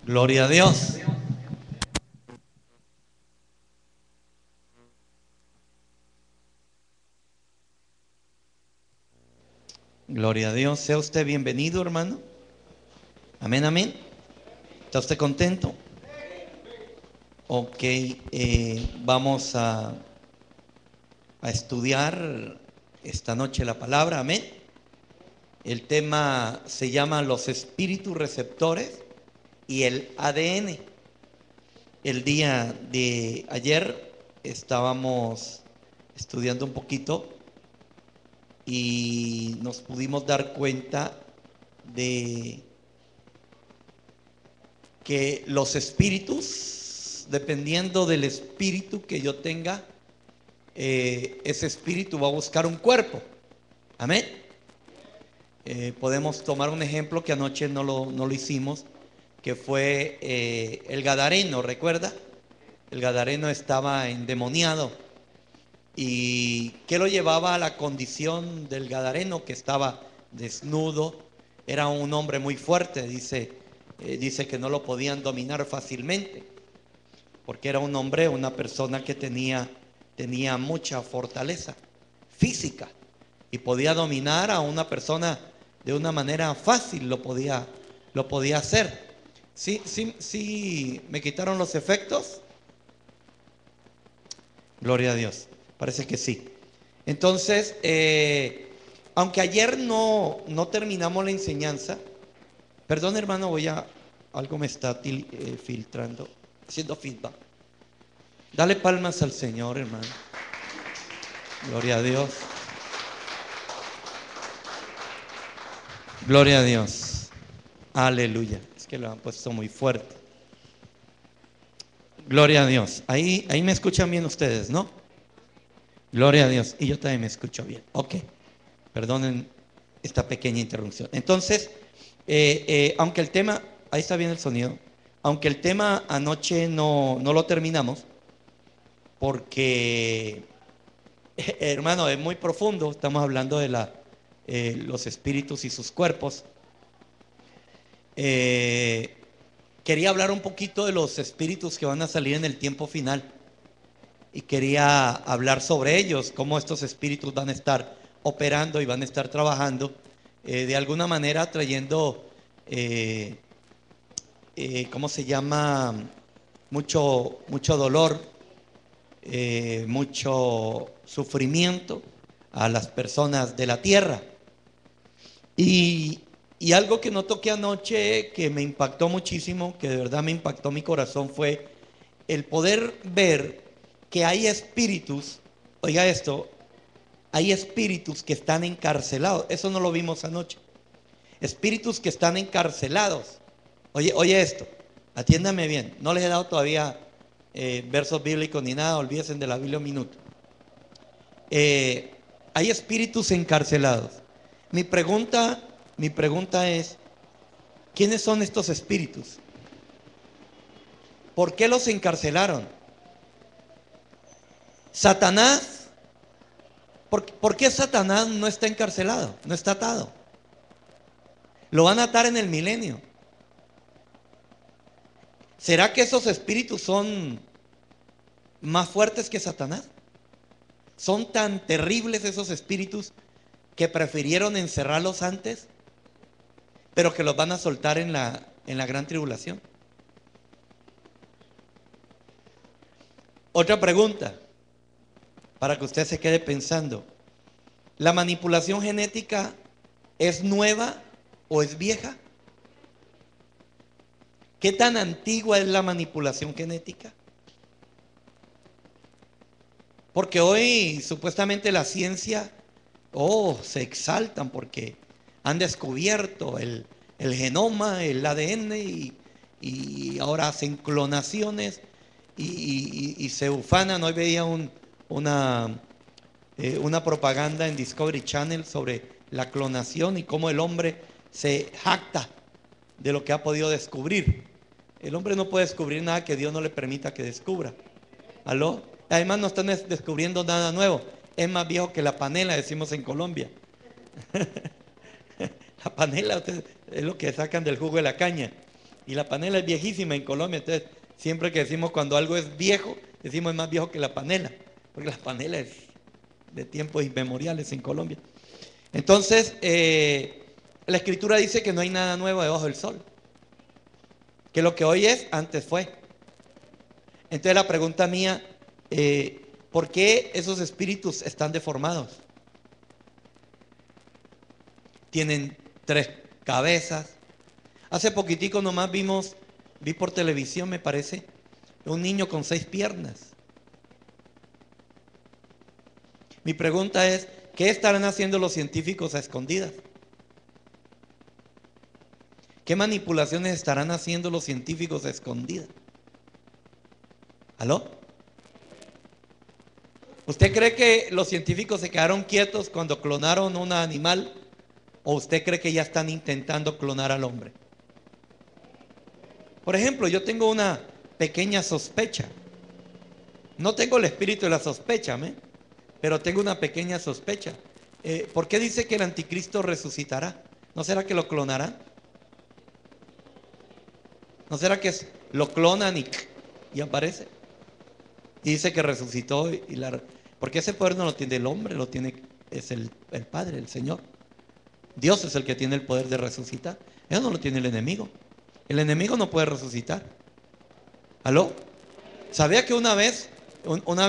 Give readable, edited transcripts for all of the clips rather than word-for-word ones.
Gloria a Dios. Gloria a Dios. Sea usted bienvenido, hermano. Amén, amén. ¿Está usted contento? Ok, vamos a estudiar esta noche la palabra. Amén. El tema se llama los espíritus receptores y el ADN. El día de ayer estábamos estudiando un poquito y nos pudimos dar cuenta de que los espíritus, dependiendo del espíritu que yo tenga, ese espíritu va a buscar un cuerpo. Amén. Podemos tomar un ejemplo que anoche no lo hicimos, que fue el gadareno. ¿Recuerda? El gadareno estaba endemoniado. ¿Y qué lo llevaba a la condición del gadareno? Que estaba desnudo. Era un hombre muy fuerte, dice que no lo podían dominar fácilmente, porque era un hombre, una persona que tenía mucha fortaleza física y podía dominar a una persona de una manera fácil, lo podía hacer. Sí, me quitaron los efectos. Gloria a Dios. Parece que sí. Entonces, aunque ayer no terminamos la enseñanza, perdón, hermano, algo me está filtrando, haciendo feedback. Dale palmas al Señor, hermano. Gloria a Dios. Gloria a Dios. Aleluya. Es que lo han puesto muy fuerte. Gloria a Dios. Ahí me escuchan bien ustedes, ¿no? Gloria a Dios. Y yo también me escucho bien. Ok. Perdonen esta pequeña interrupción. Entonces, aunque el tema, ahí está bien el sonido, aunque el tema anoche no lo terminamos, porque, hermano, es muy profundo. Estamos hablando de los espíritus y sus cuerpos. Quería hablar un poquito de los espíritus que van a salir en el tiempo final. Y quería hablar sobre ellos, cómo estos espíritus van a estar operando y van a estar trabajando, de alguna manera trayendo, ¿cómo se llama? Mucho dolor, mucho sufrimiento a las personas de la tierra. Y algo que no toqué anoche, que me impactó muchísimo, que de verdad me impactó mi corazón, fue el poder ver que hay espíritus, oiga esto, hay espíritus que están encarcelados. Eso no lo vimos anoche. Espíritus que están encarcelados. Oye esto, atiéndame bien. No les he dado todavía versos bíblicos ni nada, olvídense de la Biblia un minuto. Hay espíritus encarcelados. Mi pregunta es, ¿quiénes son estos espíritus? ¿Por qué los encarcelaron? Satanás. ¿Por qué Satanás no está encarcelado? No está atado. Lo van a atar en el milenio. ¿Será que esos espíritus son más fuertes que Satanás? ¿Son tan terribles esos espíritus que prefirieron encerrarlos antes, pero que los van a soltar en la gran tribulación? Otra pregunta, para que usted se quede pensando. ¿La manipulación genética es nueva o es vieja? ¿Qué tan antigua es la manipulación genética? Porque hoy supuestamente la ciencia, se exaltan porque han descubierto el genoma, el ADN, y ahora hacen clonaciones y se ufanan. Hoy veía una propaganda en Discovery Channel sobre la clonación y cómo el hombre se jacta de lo que ha podido descubrir. El hombre no puede descubrir nada que Dios no le permita que descubra. ¿Aló? Además no están descubriendo nada nuevo. Es más viejo que la panela, decimos en Colombia. La panela es lo que sacan del jugo de la caña. Y la panela es viejísima en Colombia, entonces siempre que decimos cuando algo es viejo, decimos es más viejo que la panela, porque la panela es de tiempos inmemoriales en Colombia. Entonces, la Escritura dice que no hay nada nuevo debajo del sol, que lo que hoy es, antes fue. Entonces la pregunta mía, ¿por qué esos espíritus están deformados? Tienen 3 cabezas. Hace poquitico nomás vi por televisión, me parece, un niño con 6 piernas. Mi pregunta es, ¿qué estarán haciendo los científicos a escondidas? ¿Qué manipulaciones estarán haciendo los científicos a escondidas? ¿Aló? ¿Usted cree que los científicos se quedaron quietos cuando clonaron un animal? ¿O usted cree que ya están intentando clonar al hombre? Por ejemplo, yo tengo una pequeña sospecha. No tengo el espíritu de la sospecha, ¿me? Pero tengo una pequeña sospecha. ¿Por qué dice que el anticristo resucitará? ¿No será que lo clonarán? ¿No será que lo clonan y aparece? Y dice que resucitó porque ese poder no lo tiene el hombre, es el Padre, el Señor. Dios es el que tiene el poder de resucitar. Eso no lo tiene el enemigo. El enemigo no puede resucitar. ¿Aló? ¿Sabía que una vez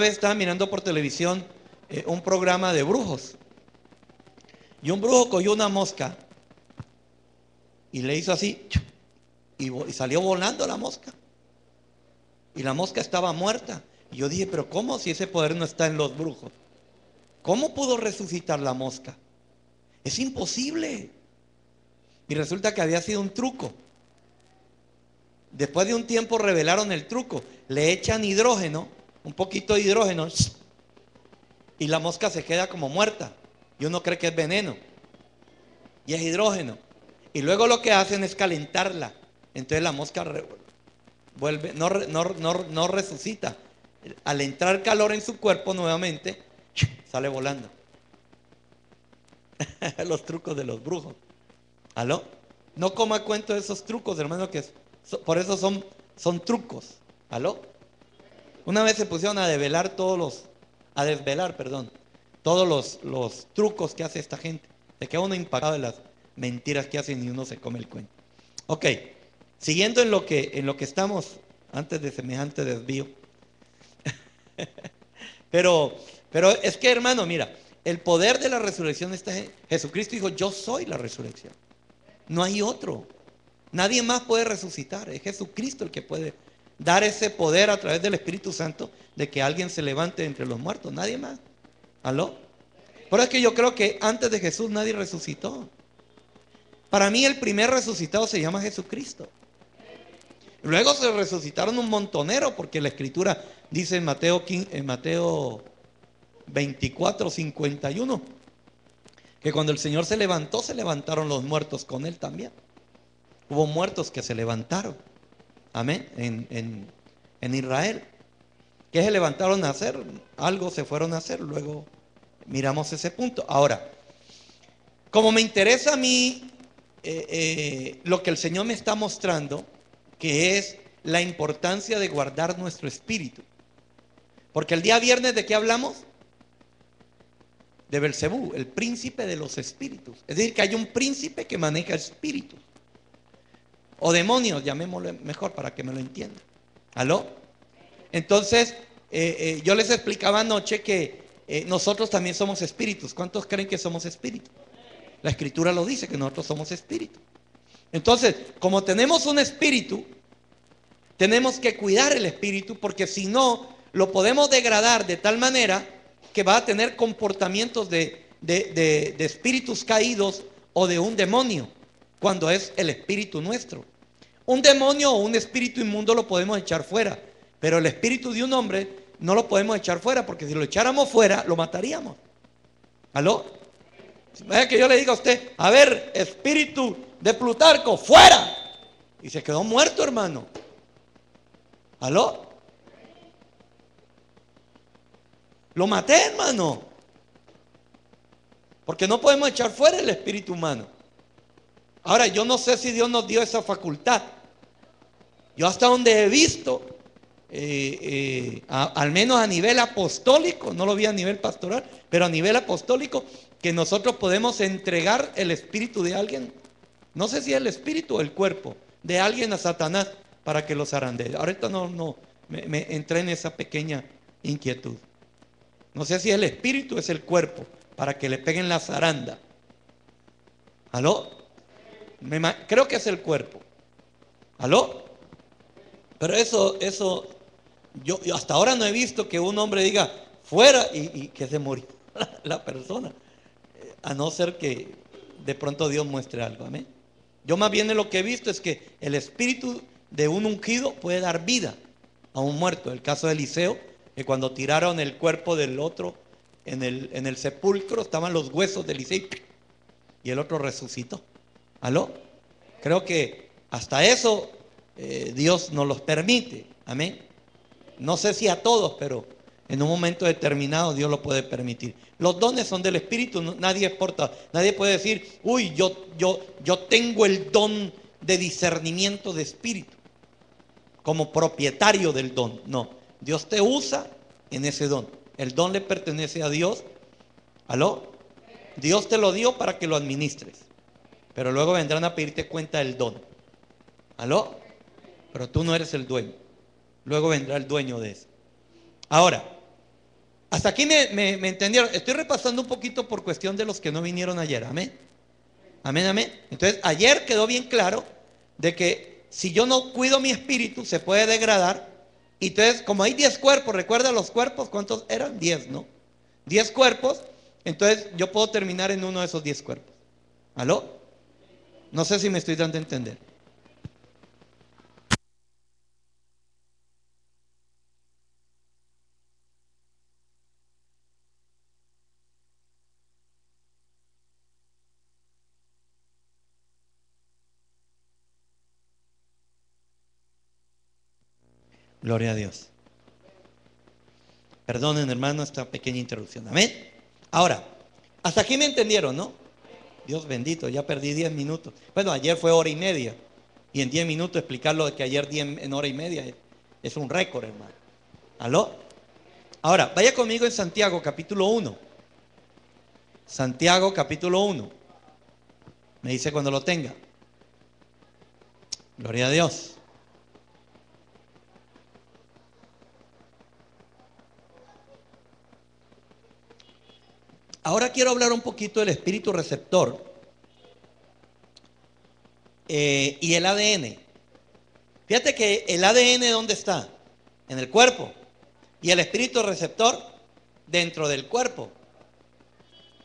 estaba mirando por televisión un programa de brujos? Y un brujo cogió una mosca y le hizo así, y salió volando la mosca. Y la mosca estaba muerta. Y yo dije, pero ¿cómo si ese poder no está en los brujos? ¿Cómo pudo resucitar la mosca? Es imposible. Y resulta que había sido un truco. Después de un tiempo revelaron el truco. Le echan hidrógeno, un poquito de hidrógeno, y la mosca se queda como muerta. Y uno cree que es veneno. Y es hidrógeno. Y luego lo que hacen es calentarla. Entonces la mosca vuelve, no resucita. Al entrar calor en su cuerpo nuevamente, sale volando. Los trucos de los brujos. ¿Aló? No coma cuento de esos trucos, hermano, por eso son trucos. ¿Aló? Una vez se pusieron a desvelar todos los trucos que hace esta gente. Se queda uno impactado de las mentiras que hacen y uno se come el cuento. Ok, siguiendo en lo que estamos antes de semejante desvío. Pero es que, hermano, mira, el poder de la resurrección está en Jesucristo. Dijo, yo soy la resurrección. No hay otro. Nadie más puede resucitar. Es Jesucristo el que puede dar ese poder a través del Espíritu Santo de que alguien se levante entre los muertos. Nadie más. ¿Aló? Pero es que yo creo que antes de Jesús nadie resucitó. Para mí el primer resucitado se llama Jesucristo. Luego se resucitaron un montonero, porque la Escritura dice en Mateo 24:51 que cuando el Señor se levantó, se levantaron los muertos con él también. Hubo muertos que se levantaron. Amén. En Israel. ¿Qué se levantaron a hacer? Algo se fueron a hacer. Luego miramos ese punto. Ahora, como me interesa a mí lo que el Señor me está mostrando, que es la importancia de guardar nuestro espíritu. Porque el día viernes, ¿de qué hablamos? De Belcebú, el príncipe de los espíritus. Es decir, que hay un príncipe que maneja espíritus. O demonios, llamémoslo mejor para que me lo entiendan. ¿Aló? Entonces, yo les explicaba anoche que nosotros también somos espíritus. ¿Cuántos creen que somos espíritus? La Escritura lo dice, que nosotros somos espíritus. Entonces, como tenemos un espíritu, tenemos que cuidar el espíritu, porque si no, lo podemos degradar de tal manera que va a tener comportamientos de espíritus caídos o de un demonio, cuando es el espíritu nuestro. Un demonio o un espíritu inmundo lo podemos echar fuera, pero el espíritu de un hombre no lo podemos echar fuera, porque si lo echáramos fuera, lo mataríamos. ¿Aló? Vaya que yo le diga a usted, a ver, espíritu de Plutarco, fuera. Y se quedó muerto, hermano. ¿Aló? Lo maté, hermano. Porque no podemos echar fuera el espíritu humano. Ahora, yo no sé si Dios nos dio esa facultad. Yo hasta donde he visto, al menos a nivel apostólico, no lo vi a nivel pastoral, pero a nivel apostólico, que nosotros podemos entregar el espíritu de alguien, no sé si el espíritu o el cuerpo de alguien a Satanás para que lo zarandee. Ahorita me entré en esa pequeña inquietud. No sé si el espíritu es el cuerpo para que le peguen la zaranda. ¿Aló? Creo que es el cuerpo. ¿Aló? Pero eso yo hasta ahora no he visto que un hombre diga fuera y que se murió la persona. A no ser que de pronto Dios muestre algo. Amén. Yo más bien lo que he visto es que el espíritu de un ungido puede dar vida a un muerto. El caso de Eliseo, que cuando tiraron el cuerpo del otro en el sepulcro, estaban los huesos de Eliseo y el otro resucitó. ¿Aló? Creo que hasta eso Dios nos los permite. Amén. No sé si a todos, pero en un momento determinado Dios lo puede permitir. Los dones son del Espíritu, nadie exporta, nadie puede decir, uy, yo tengo el don de discernimiento de espíritu como propietario del don. No, Dios te usa en ese don. El don le pertenece a Dios. ¿Aló? Dios te lo dio para que lo administres, pero luego vendrán a pedirte cuenta del don. ¿Aló? Pero tú no eres el dueño. Luego vendrá el dueño de eso. Ahora, hasta aquí me entendieron. Estoy repasando un poquito por cuestión de los que no vinieron ayer. Amén. Amén, amén. Entonces, ayer quedó bien claro de que si yo no cuido mi espíritu, se puede degradar. Y entonces, como hay 10 cuerpos, ¿recuerda los cuerpos? ¿Cuántos eran? 10, ¿no? 10 cuerpos. Entonces, yo puedo terminar en uno de esos 10 cuerpos. ¿Aló? No sé si me estoy dando a entender. Gloria a Dios. Perdonen, hermano, esta pequeña interrupción. Amén. Ahora, hasta aquí me entendieron, ¿no? Dios bendito, ya perdí 10 minutos. Bueno, ayer fue hora y media. Y en 10 minutos explicarlo de que ayer 10 en hora y media es un récord, hermano. ¿Aló? Ahora, vaya conmigo en Santiago capítulo 1. Santiago capítulo 1. Me dice cuando lo tenga. Gloria a Dios. Ahora quiero hablar un poquito del espíritu receptor y el ADN. Fíjate que el ADN, ¿dónde está? En el cuerpo. Y el espíritu receptor dentro del cuerpo.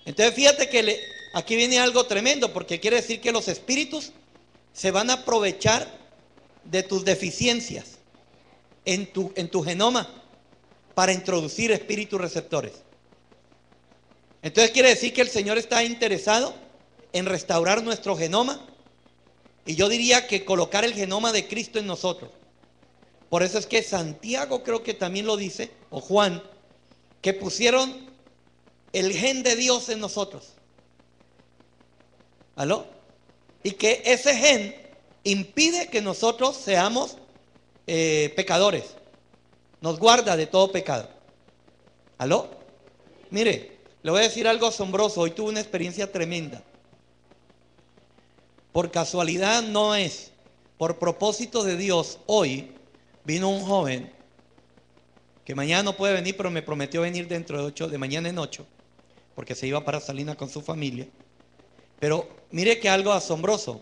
Entonces fíjate que aquí viene algo tremendo, porque quiere decir que los espíritus se van a aprovechar de tus deficiencias en tu genoma para introducir espíritus receptores. Entonces quiere decir que el Señor está interesado en restaurar nuestro genoma, y yo diría que colocar el genoma de Cristo en nosotros. Por eso es que Santiago creo que también lo dice, o Juan, que pusieron el gen de Dios en nosotros. ¿Aló? Y que ese gen impide que nosotros seamos pecadores. Nos guarda de todo pecado. ¿Aló? Mire, le voy a decir algo asombroso. Hoy tuve una experiencia tremenda. Por casualidad no es, por propósito de Dios, hoy vino un joven que mañana no puede venir, pero me prometió venir dentro de 8, de mañana en 8, porque se iba para Salinas con su familia. Pero mire que algo asombroso.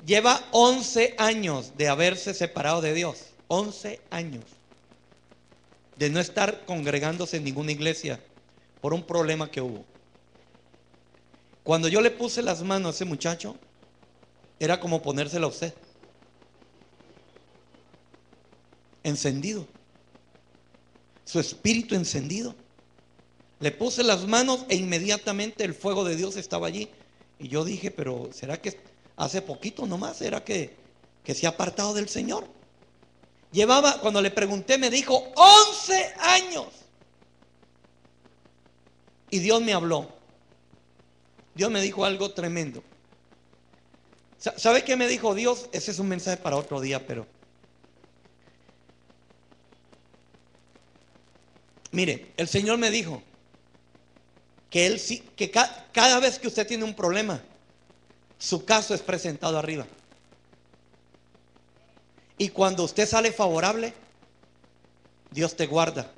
Lleva 11 años de haberse separado de Dios. 11 años de no estar congregándose en ninguna iglesia por un problema que hubo. Cuando yo le puse las manos a ese muchacho, era como ponérsela a usted. Encendido. Su espíritu encendido. Le puse las manos e inmediatamente el fuego de Dios estaba allí. Y yo dije, pero ¿será que hace poquito nomás? ¿Será que se ha apartado del Señor? Llevaba, cuando le pregunté, me dijo 11 años. Y Dios me habló. Dios me dijo algo tremendo. ¿Sabe qué me dijo Dios? Ese es un mensaje para otro día, pero mire, el Señor me dijo que Él sí, que cada vez que usted tiene un problema, su caso es presentado arriba. Y cuando usted sale favorable, Dios te guarda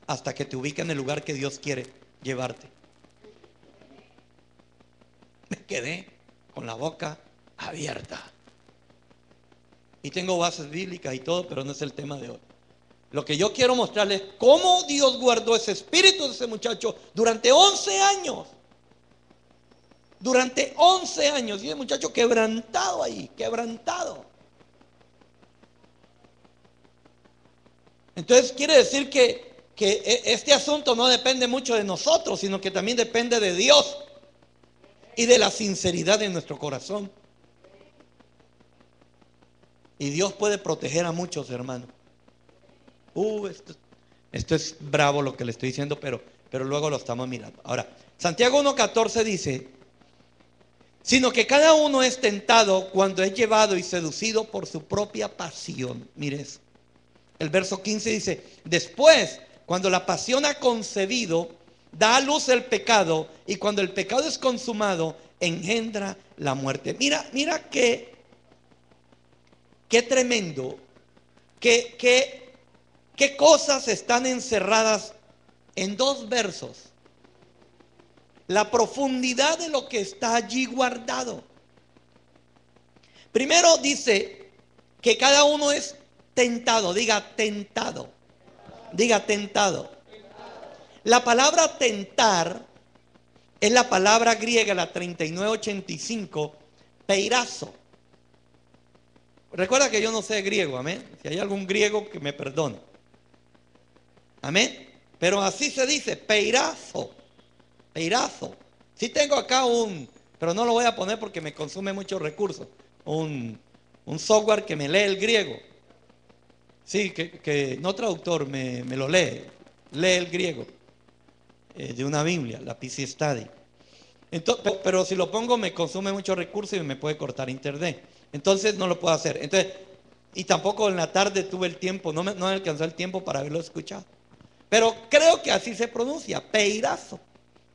hasta que te ubique en el lugar que Dios quiere llevarte. Me quedé con la boca abierta. Y tengo bases bíblicas y todo, pero no es el tema de hoy. Lo que yo quiero mostrarles es cómo Dios guardó ese espíritu de ese muchacho durante 11 años. Durante 11 años. Y el muchacho quebrantado ahí, quebrantado. Entonces quiere decir que este asunto no depende mucho de nosotros, sino que también depende de Dios y de la sinceridad de nuestro corazón. Y Dios puede proteger a muchos, hermanos. Esto es bravo lo que le estoy diciendo, pero luego lo estamos mirando. Ahora, Santiago 1:14 dice: sino que cada uno es tentado cuando es llevado y seducido por su propia pasión. Mire eso. El verso 15 dice: después, cuando la pasión ha concebido, da a luz el pecado, y cuando el pecado es consumado, engendra la muerte. Mira qué tremendo, qué cosas están encerradas en 2 versos. La profundidad de lo que está allí guardado. Primero dice que cada uno es tentado. Diga tentado. Diga tentado. La palabra tentar es la palabra griega, la 3985, peirazo. Recuerda que yo no sé griego, amén. Si hay algún griego que me perdone. Amén. Pero así se dice, peirazo. Peirazo. Sí tengo acá pero no lo voy a poner porque me consume muchos recursos. Un software que me lee el griego. Sí, que no traductor, me lo lee el griego de una Biblia, la PC Study. Entonces, pero si lo pongo me consume muchos recursos y me puede cortar internet. Entonces no lo puedo hacer. Entonces, y tampoco en la tarde tuve el tiempo, no me alcanzó el tiempo para haberlo escuchado. Pero creo que así se pronuncia, peirazo.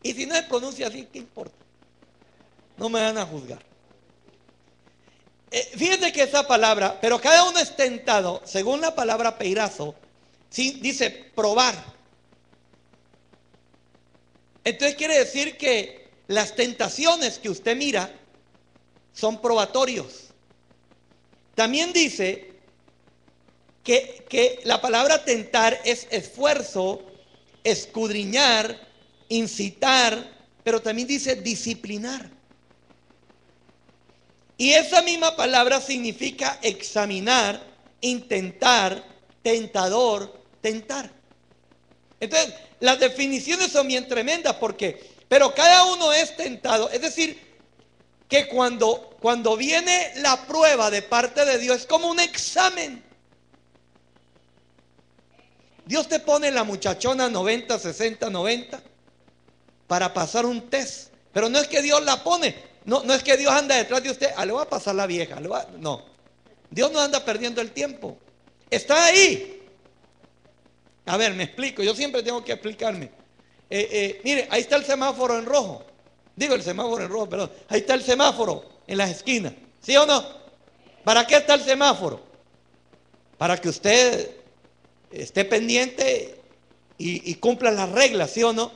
Y si no se pronuncia así, ¿qué importa? No me van a juzgar. Fíjense que esa palabra, pero cada uno es tentado, según la palabra peirazo, ¿sí? Dice probar. Entonces quiere decir que las tentaciones que usted mira son probatorios. También dice que la palabra tentar es esfuerzo, escudriñar, incitar, pero también dice disciplinar. Y esa misma palabra significa examinar, intentar, tentador, tentar. Entonces, las definiciones son bien tremendas pero cada uno es tentado. Es decir, que cuando viene la prueba de parte de Dios, es como un examen. Dios te pone la muchachona 90, 60, 90 para pasar un test. Pero no es que Dios la pone. No es que Dios anda detrás de usted. Le va a pasar la vieja. No. Dios no anda perdiendo el tiempo. Está ahí. A ver, me explico. Yo siempre tengo que explicarme. Mire, ahí está el semáforo en rojo. Digo el semáforo en rojo, perdón. Ahí está el semáforo en las esquinas. ¿Sí o no? ¿Para qué está el semáforo? Para que usted esté pendiente y cumpla las reglas, ¿sí o no?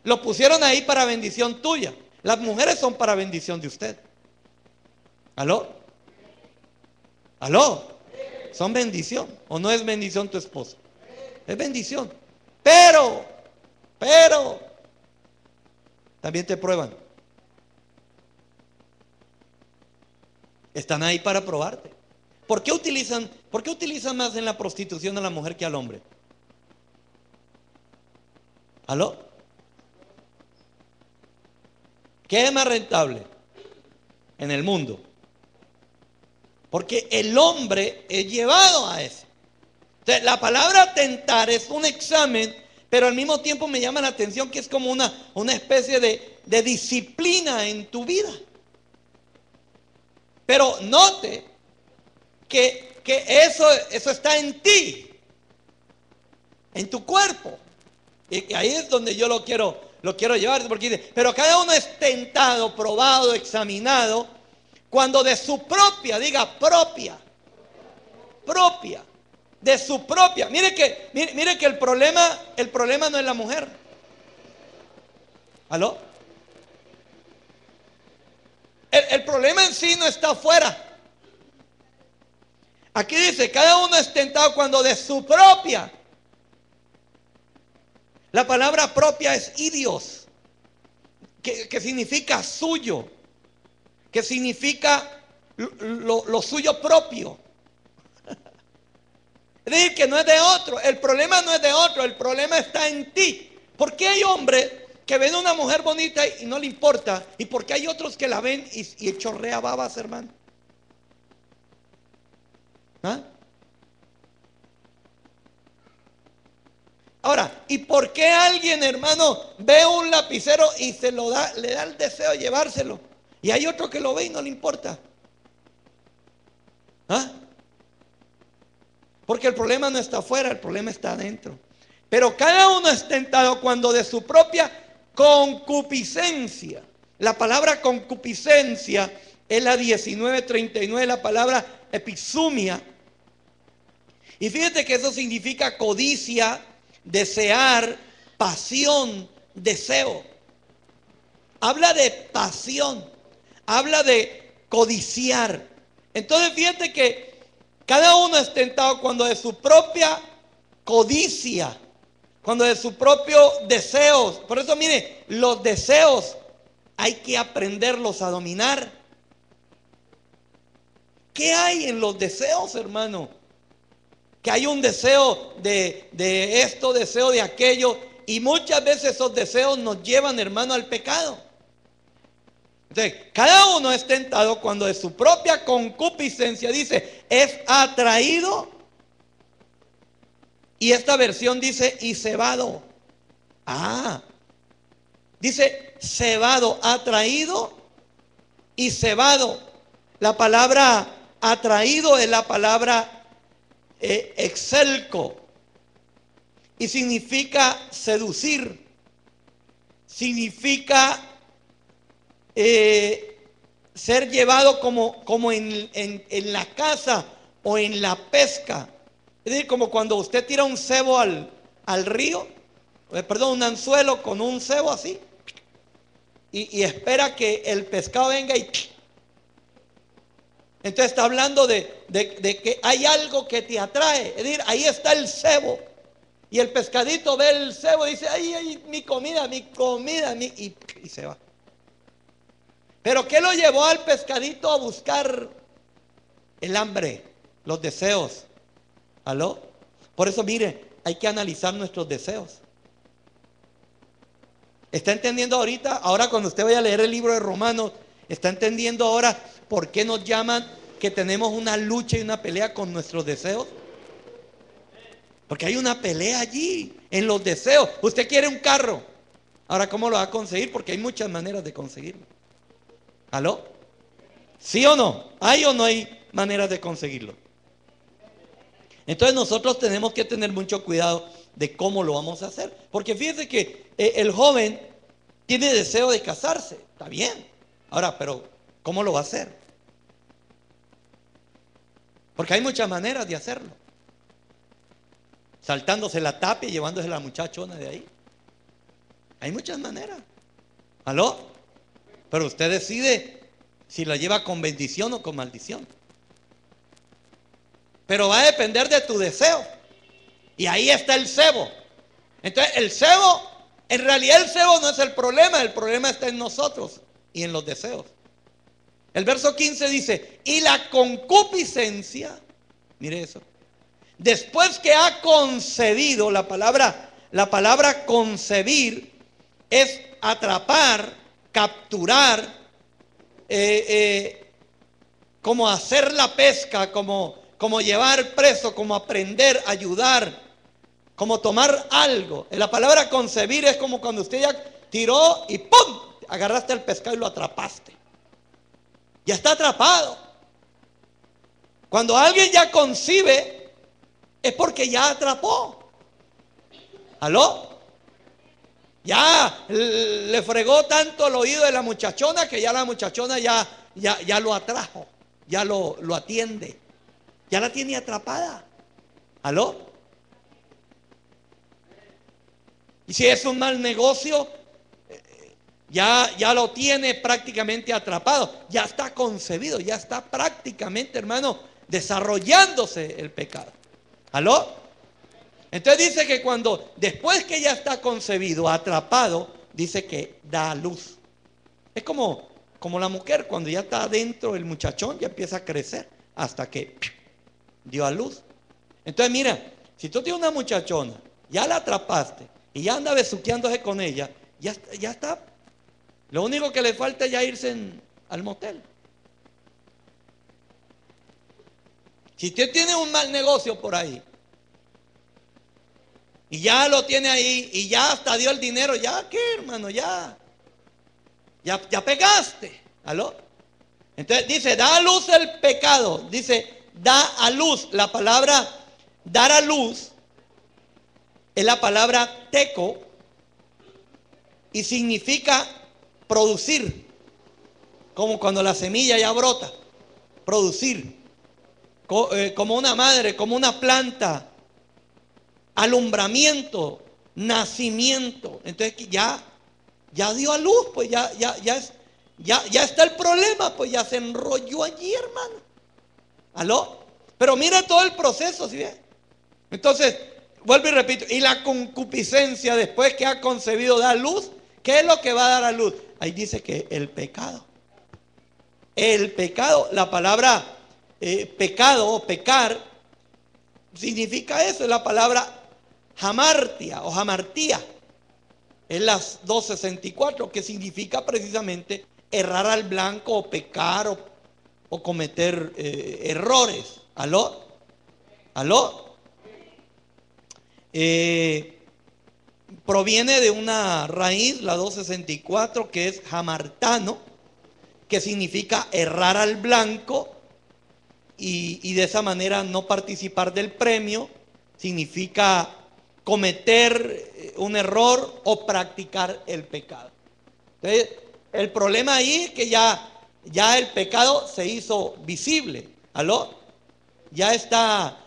Lo pusieron ahí para bendición tuya. Las mujeres son para bendición de usted. ¿Aló? ¿Aló? ¿Son bendición o no es bendición tu esposo? Es bendición. Pero también te prueban. Están ahí para probarte. ¿Por qué utilizan más en la prostitución a la mujer que al hombre? ¿Aló? ¿Qué es más rentable en el mundo? Porque el hombre es llevado a eso. Entonces, la palabra tentar es un examen, pero al mismo tiempo me llama la atención que es como una especie de disciplina en tu vida. Pero note que eso está en ti, en tu cuerpo. Y ahí es donde yo lo quiero llevar, porque dice, pero cada uno es tentado, probado, examinado, cuando de su propia, diga propia, de su propia. Mire que el problema no es la mujer. ¿Aló? El problema en sí no está afuera. Aquí dice, cada uno es tentado cuando de su propia. La palabra propia es idios, que significa suyo, que significa lo suyo propio. Es decir, que no es de otro. El problema no es de otro, el problema está en ti. ¿Por qué hay hombres que ven a una mujer bonita y no le importa? ¿Y por qué hay otros que la ven y chorrea babas, hermano? ¿Ah? Ahora, ¿y por qué alguien, hermano, ve un lapicero y le da el deseo de llevárselo? Y hay otro que lo ve y no le importa. ¿Ah? Porque el problema no está afuera, el problema está adentro. Pero cada uno es tentado cuando de su propia concupiscencia. La palabra concupiscencia es la 1939, la palabra epizumia. Y fíjate que eso significa codicia, desear, pasión, deseo. Habla de pasión, habla de codiciar. Entonces fíjate que cada uno es tentado cuando de su propia codicia, cuando de sus propios deseos. Por eso mire, los deseos hay que aprenderlos a dominar. ¿Qué hay en los deseos, hermano? Que hay un deseo de esto, deseo de aquello, y muchas veces esos deseos nos llevan, hermano, al pecado. Entonces, cada uno es tentado cuando de su propia concupiscencia, dice, es atraído. Y esta versión dice, y cebado. Dice cebado, atraído y cebado. La palabra atraído es la palabra excelco. Y significa seducir. Significa ser llevado como en la caza o en la pesca. Es decir, como cuando usted tira un cebo al río, un anzuelo con un cebo así, y espera que el pescado venga y... Entonces está hablando de que hay algo que te atrae. Es decir, ahí está el cebo. Y el pescadito ve el cebo y dice, ay, mi comida, y se va. Pero ¿qué lo llevó al pescadito a buscar? El hambre, los deseos. ¿Aló? Por eso, mire, hay que analizar nuestros deseos. ¿Está entendiendo ahorita? Ahora cuando usted vaya a leer el libro de Romanos, ¿está entendiendo ahora por qué nos llaman que tenemos una lucha y una pelea con nuestros deseos? Porque hay una pelea allí, en los deseos. Usted quiere un carro. Ahora, ¿cómo lo va a conseguir? Porque hay muchas maneras de conseguirlo. ¿Aló? ¿Sí o no? ¿Hay o no hay maneras de conseguirlo? Entonces nosotros tenemos que tener mucho cuidado de cómo lo vamos a hacer. Porque fíjense que el joven tiene deseo de casarse. Está bien. Ahora, pero ¿cómo lo va a hacer? Porque hay muchas maneras de hacerlo. Saltándose la tapia y llevándose a la muchachona de ahí. Hay muchas maneras. ¿Aló? Pero usted decide si la lleva con bendición o con maldición. Pero va a depender de tu deseo. Y ahí está el cebo. Entonces el cebo, en realidad el cebo no es el problema está en nosotros y en los deseos. El verso 15 dice, y la concupiscencia, mire eso, después que ha concebido, la palabra concebir es atrapar, capturar, como hacer la pesca, como llevar preso, como aprender, ayudar, como tomar algo. La palabra concebir es como cuando usted ya tiró y ¡pum! Agarraste el pescado y lo atrapaste. Ya está atrapado. Cuando alguien ya concibe, es porque ya atrapó. ¿Aló? Ya le fregó tanto el oído de la muchachona que ya la muchachona ya lo atrajo, ya lo atiende, ya la tiene atrapada. ¿Aló? Y si es un mal negocio, ya lo tiene prácticamente atrapado, ya está concebido, ya está prácticamente, hermano, desarrollándose el pecado. ¿Aló? Entonces dice que después que ya está concebido, atrapado, dice que da a luz. Es como la mujer, cuando ya está adentro el muchachón, ya empieza a crecer hasta que dio a luz. Entonces mira, si tú tienes una muchachona, ya la atrapaste y ya anda besuqueándose con ella, ya está. Lo único que le falta es ya irse al motel. Si usted tiene un mal negocio por ahí y ya lo tiene ahí y ya hasta dio el dinero, ya qué, hermano, ya pegaste. ¿Aló? Entonces dice, da a luz el pecado. Dice, da a luz. La palabra dar a luz es la palabra teco y significa producir, como cuando la semilla ya brota, producir, como una madre, como una planta, alumbramiento, nacimiento. Entonces ya dio a luz, pues ya está el problema, pues ya se enrolló allí, hermano. ¿Aló? Pero mira todo el proceso, ¿sí ve? Entonces, vuelvo y repito, y la concupiscencia después que ha concebido da luz, ¿qué es lo que va a dar a luz? Ahí dice que el pecado. El pecado, la palabra pecado o pecar, significa eso, es la palabra hamartia o hamartía. Es las 2:64, que significa precisamente errar al blanco o pecar o cometer errores. ¿Aló? ¿Aló? Proviene de una raíz, la 2:64, que es hamartano, que significa errar al blanco y de esa manera no participar del premio. Significa cometer un error o practicar el pecado. Entonces, el problema ahí es que ya el pecado se hizo visible. ¿Aló? Ya está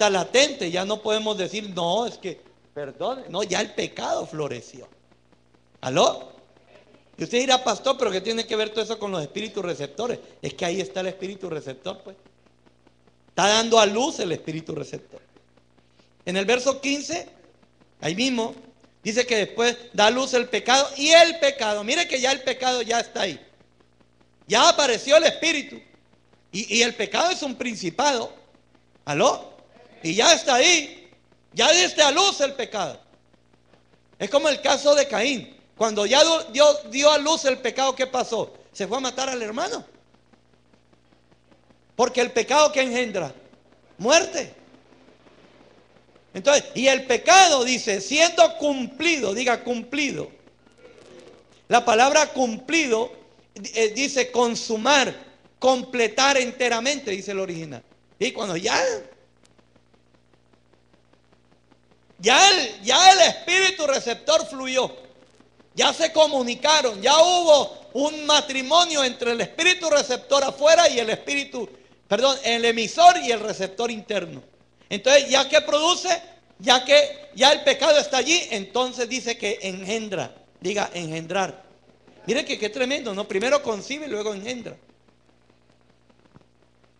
latente, ya no podemos decir, no, es que, perdón, no, ya el pecado floreció. ¿Aló? Y usted dirá, pastor, pero ¿qué tiene que ver todo eso con los espíritus receptores? Es que ahí está el espíritu receptor, pues. Está dando a luz el espíritu receptor. En el verso 15, ahí mismo, dice que después da a luz el pecado y el pecado. Mire que ya el pecado ya está ahí. Ya apareció el espíritu. Y el pecado es un principado. ¿Aló? Y ya está ahí. Ya diste a luz el pecado. Es como el caso de Caín. Cuando ya dio a luz el pecado, ¿qué pasó? Se fue a matar al hermano. Porque el pecado que engendra muerte. Entonces, y el pecado dice, siendo cumplido, diga cumplido. La palabra cumplido dice consumar, completar enteramente, dice el original. Y cuando ya el espíritu receptor fluyó, ya se comunicaron, ya hubo un matrimonio entre el espíritu receptor afuera y el emisor y el receptor interno. Entonces, ya que produce, ya el pecado está allí, entonces dice que engendra, diga engendrar. Mire que qué tremendo, ¿no? Primero concibe y luego engendra.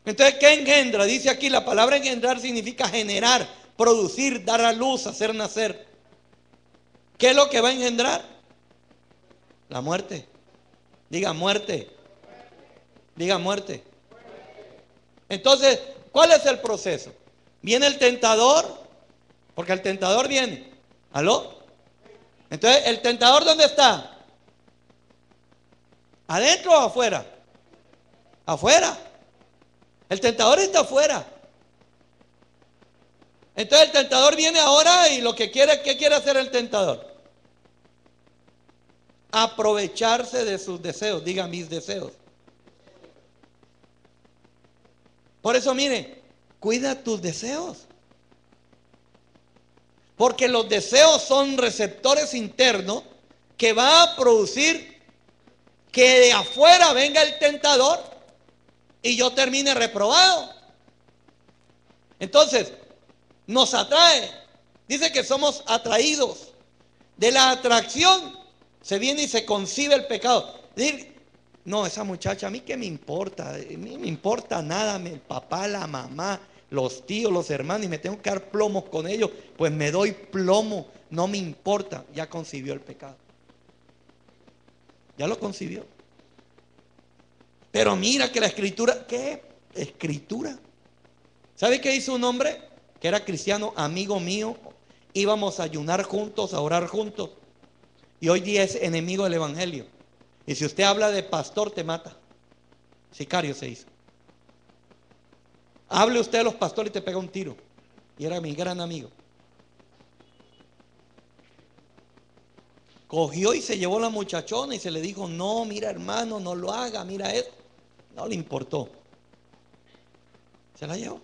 Entonces, ¿qué engendra? Dice aquí, la palabra engendrar significa generar, producir, dar a luz, hacer nacer. ¿Qué es lo que va a engendrar? La muerte. Diga muerte. Diga muerte. Entonces, ¿cuál es el proceso? Viene el tentador, porque el tentador viene. ¿Aló? Entonces, ¿el tentador dónde está? ¿Adentro o afuera? Afuera. El tentador está afuera. Entonces el tentador viene ahora y ¿qué quiere hacer el tentador? Aprovecharse de sus deseos. Diga mis deseos. Por eso mire, cuida tus deseos. Porque los deseos son receptores internos que va a producir que de afuera venga el tentador y yo termine reprobado. Entonces, nos atrae. Dice que somos atraídos. De la atracción se viene y se concibe el pecado. Decir, no, esa muchacha, a mí qué me importa. A mí me importa nada, el papá, la mamá, los tíos, los hermanos, y me tengo que dar plomos con ellos, pues me doy plomo, no me importa. Ya concibió el pecado. Ya lo concibió. Pero mira que la escritura, ¿qué? Escritura. ¿Sabe qué hizo un hombre que era cristiano, amigo mío? Íbamos a ayunar juntos, a orar juntos. Y hoy día es enemigo del evangelio. Y si usted habla de pastor, te mata. Sicario se hizo. Hable usted de los pastores y te pega un tiro. Y era mi gran amigo. Cogió y se llevó la muchachona y se le dijo, no, mira hermano, no lo haga, mira eso. No le importó. Se la llevó.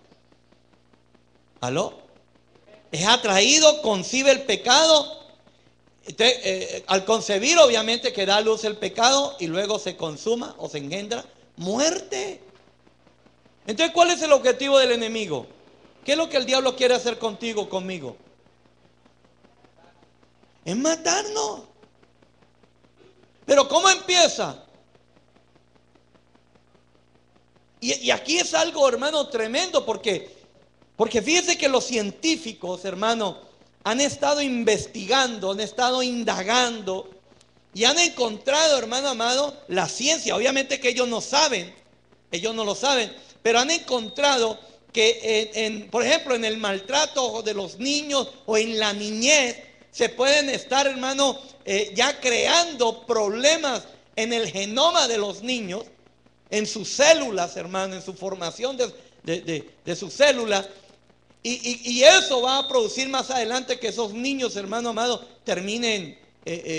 ¿Aló? Es atraído, concibe el pecado. Al concebir, obviamente, que da a luz el pecado y luego se consuma o se engendra muerte. Entonces, ¿cuál es el objetivo del enemigo? ¿Qué es lo que el diablo quiere hacer contigo, conmigo? Es matarnos. Pero ¿cómo empieza? Y aquí es algo, hermano, tremendo, porque fíjense que los científicos, hermano, han estado investigando, han estado indagando y han encontrado, hermano amado, la ciencia. Obviamente que ellos no saben, ellos no lo saben, pero han encontrado que, por ejemplo, en el maltrato de los niños o en la niñez, se pueden estar, hermano, ya creando problemas en el genoma de los niños, en sus células, hermano, en su formación de sus células. Y eso va a producir más adelante que esos niños, hermano amado, terminen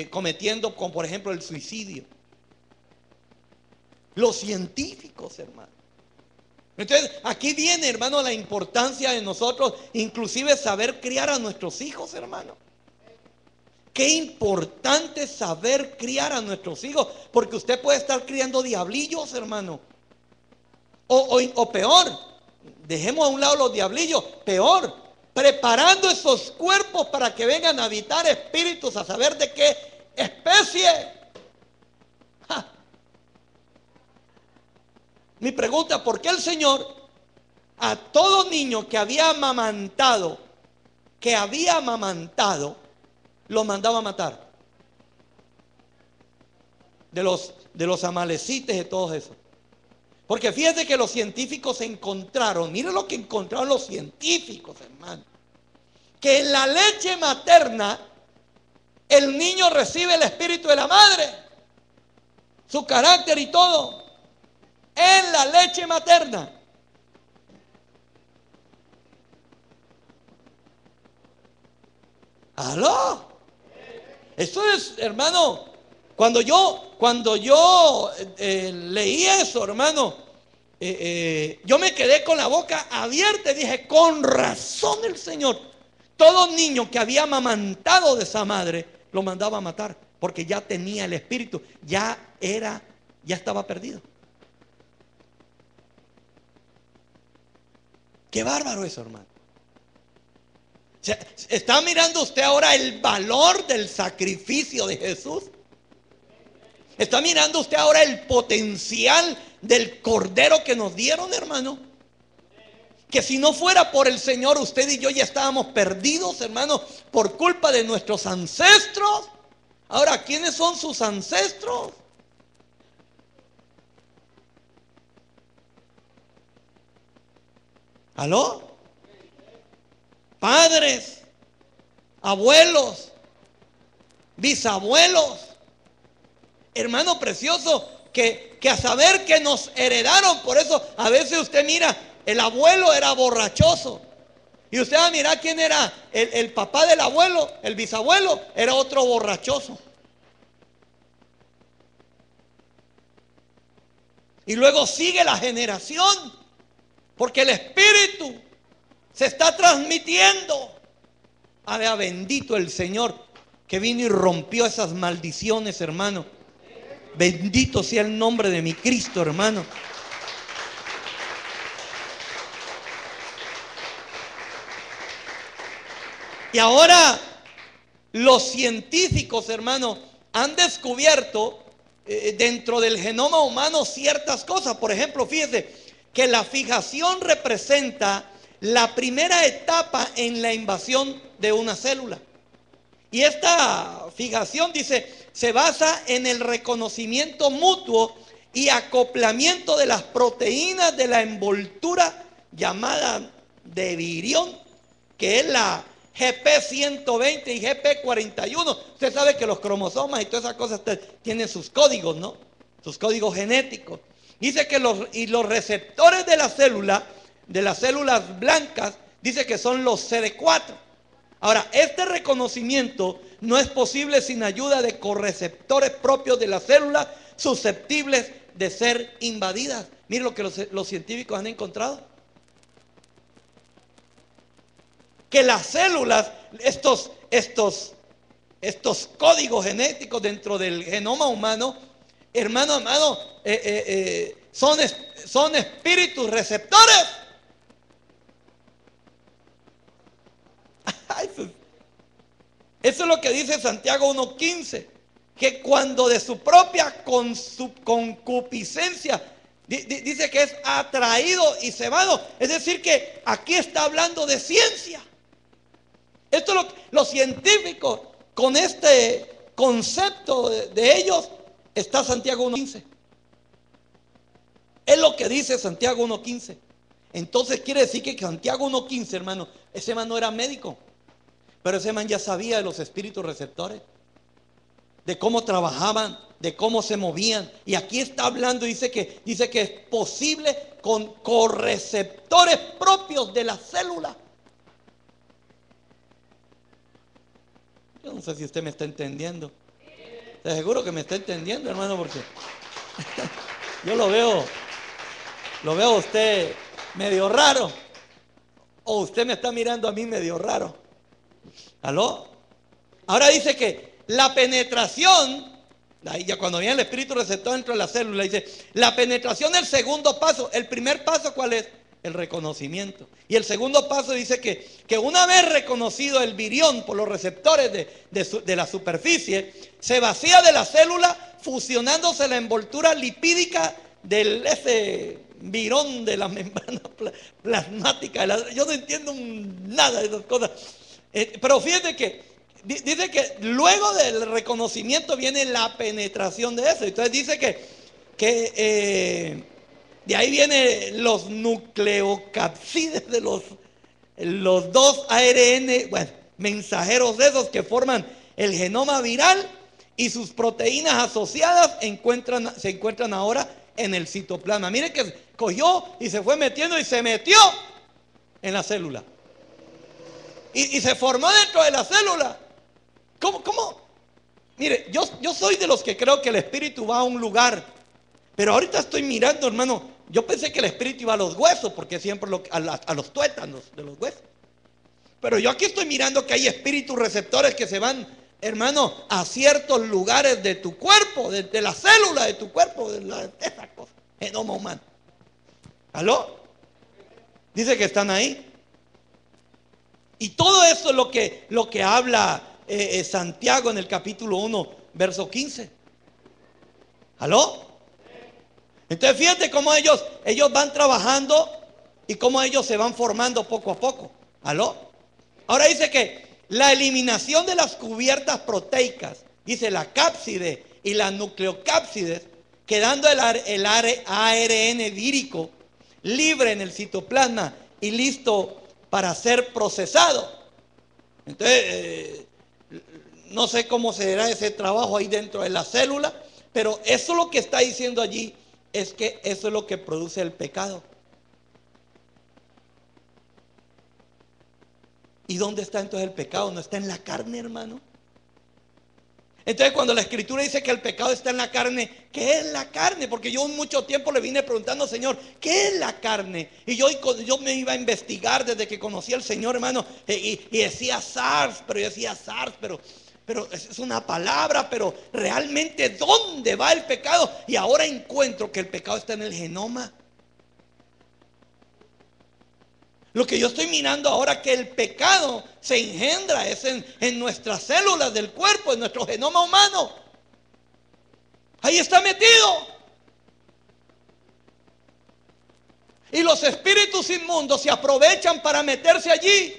cometiendo, como por ejemplo el suicidio. Los científicos, hermano. Entonces, aquí viene, hermano, la importancia de nosotros, inclusive saber criar a nuestros hijos, hermano. Qué importante saber criar a nuestros hijos, porque usted puede estar criando diablillos, hermano. O peor, dejemos a un lado los diablillos, peor, preparando esos cuerpos para que vengan a habitar espíritus a saber de qué especie. ¡Ja! Mi pregunta, ¿por qué el Señor a todo niño que había amamantado, lo mandaba a matar? De los amalecites y todos esos. Porque fíjense que los científicos encontraron, miren lo que encontraron los científicos, hermano, que en la leche materna el niño recibe el espíritu de la madre, su carácter y todo, en la leche materna. ¿Aló? Esto es, hermano, cuando yo leí eso, hermano, yo me quedé con la boca abierta y dije, con razón el Señor, todo niño que había amamantado de esa madre, lo mandaba a matar, porque ya tenía el espíritu, ya estaba perdido. Qué bárbaro eso, hermano. ¿Está mirando usted ahora el valor del sacrificio de Jesús? ¿Está mirando usted ahora el potencial del cordero que nos dieron, hermano? Que si no fuera por el Señor, usted y yo ya estábamos perdidos, hermano, por culpa de nuestros ancestros. Ahora, ¿quiénes son sus ancestros? ¿Aló? Padres, abuelos, bisabuelos. Hermano precioso, que a saber que nos heredaron. Por eso a veces usted mira, el abuelo era borrachoso, y usted va a mirar quién era el papá del abuelo, el bisabuelo, era otro borrachoso. Y luego sigue la generación. porque el Espíritu se está transmitiendo. Ah, bendito el Señor que vino y rompió esas maldiciones, hermano. Bendito sea el nombre de mi Cristo, hermano. Y ahora los científicos, hermano, han descubierto dentro del genoma humano ciertas cosas. Por ejemplo, fíjese que la fijación representa la primera etapa en la invasión de una célula. Y esta fijación, dice, se basa en el reconocimiento mutuo y acoplamiento de las proteínas de la envoltura llamada de virión, que es la GP120 y GP41. Usted sabe que los cromosomas y todas esas cosas tienen sus códigos, ¿no? Sus códigos genéticos. Dice que los receptores de la célula, de las células blancas, dice que son los CD4. Ahora, este reconocimiento no es posible sin ayuda de correceptores propios de la célula susceptibles de ser invadidas. Miren lo que los científicos han encontrado. Que las células, estos códigos genéticos dentro del genoma humano, hermano amado, son espíritus receptores. Eso es lo que dice Santiago 1:15, que cuando de su propia concupiscencia dice que es atraído y cebado. Es decir, que aquí está hablando de ciencia. Esto es los científicos, con este concepto de ellos, está Santiago 1:15. Es lo que dice Santiago 1:15. Entonces quiere decir que Santiago 1:15, hermano, ese man no era médico, pero ese man ya sabía de los espíritus receptores, de cómo trabajaban, de cómo se movían. Y aquí está hablando, dice que es posible con correceptores propios de la célula. Yo no sé si usted me está entendiendo. Te aseguro que me está entendiendo, hermano, porque yo lo veo a usted medio raro, o usted me está mirando a mí medio raro. ¿Aló? Ahora dice que la penetración, ahí ya cuando viene el espíritu receptor dentro de la célula, dice, la penetración es el segundo paso. El primer paso, ¿cuál es? El reconocimiento. Y el segundo paso dice que una vez reconocido el virión por los receptores de la superficie, se vacía de la célula, fusionándose la envoltura lipídica de ese virón de la membrana plasmática. Yo no entiendo nada de esas cosas. Pero fíjate que dice que luego del reconocimiento viene la penetración de eso. Entonces dice que de ahí vienen los nucleocapsides de los dos ARN, bueno, mensajeros de esos que forman el genoma viral, y sus proteínas asociadas se encuentran ahora en el citoplasma. Miren que cogió y se fue metiendo y se metió en la célula. Y se formó dentro de la célula. ¿Cómo? Mire, yo soy de los que creo que el espíritu va a un lugar. Pero ahorita estoy mirando, hermano. Yo pensé que el espíritu iba a los huesos, porque siempre a los tuétanos de los huesos. Pero yo aquí estoy mirando que hay espíritus receptores que se van, hermano, a ciertos lugares de tu cuerpo, de la célula de tu cuerpo, de esa cosa, genoma humano. ¿Aló? Dice que están ahí. Y todo eso es lo que habla Santiago en el capítulo 1, verso 15. ¿Aló? Entonces fíjate cómo ellos van trabajando y cómo ellos se van formando poco a poco. ¿Aló? Ahora dice que la eliminación de las cubiertas proteicas, dice la cápside y las nucleocápsides, quedando el ARN vírico libre en el citoplasma y listo para ser procesado. Entonces, no sé cómo será ese trabajo ahí dentro de la célula, pero eso lo que está diciendo allí es que eso es lo que produce el pecado. ¿Y dónde está entonces el pecado? ¿No está en la carne, hermano? Entonces, cuando la Escritura dice que el pecado está en la carne, ¿qué es la carne? Porque yo mucho tiempo le vine preguntando, Señor, ¿qué es la carne? Y yo me iba a investigar desde que conocí al Señor, hermano, y decía SARS, pero yo decía SARS, pero es una palabra, pero realmente ¿dónde va el pecado? Y ahora encuentro que el pecado está en el genoma. Lo que yo estoy mirando ahora, que el pecado se engendra es en nuestras células del cuerpo, en nuestro genoma humano. Ahí está metido. Y los espíritus inmundos se aprovechan para meterse allí.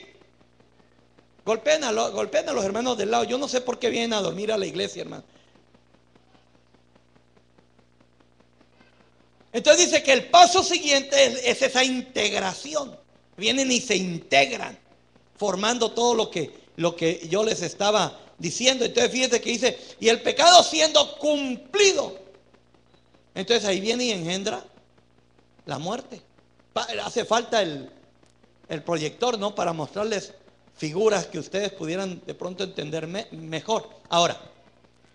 Golpeen a los hermanos del lado. Yo no sé por qué vienen a dormir a la iglesia, hermano. Entonces dice que el paso siguiente es esa integración. Vienen y se integran, formando todo lo que yo les estaba diciendo. Entonces fíjense que dice, y el pecado siendo cumplido. Entonces ahí viene y engendra la muerte. Hace falta el proyector, ¿no? Para mostrarles figuras que ustedes pudieran de pronto entender mejor. Ahora,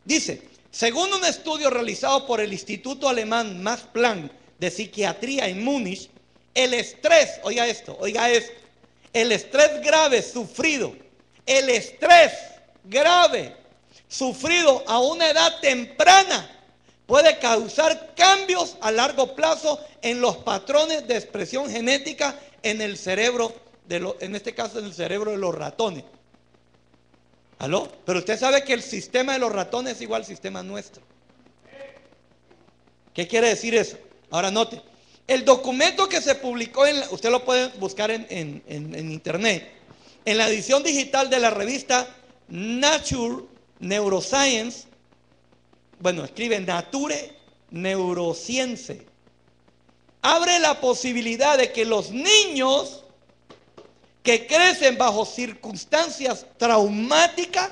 dice, según un estudio realizado por el Instituto Alemán Max Planck de Psiquiatría en Múnich, el estrés, oiga esto, el estrés grave sufrido a una edad temprana puede causar cambios a largo plazo en los patrones de expresión genética en el cerebro, en este caso en el cerebro de los ratones. ¿Aló? Pero usted sabe que el sistema de los ratones es igual al sistema nuestro. ¿Qué quiere decir eso? Ahora note. El documento que se publicó, usted lo puede buscar en internet, en la edición digital de la revista Nature Neuroscience, bueno, escribe Nature Neuroscience, abre la posibilidad de que los niños que crecen bajo circunstancias traumáticas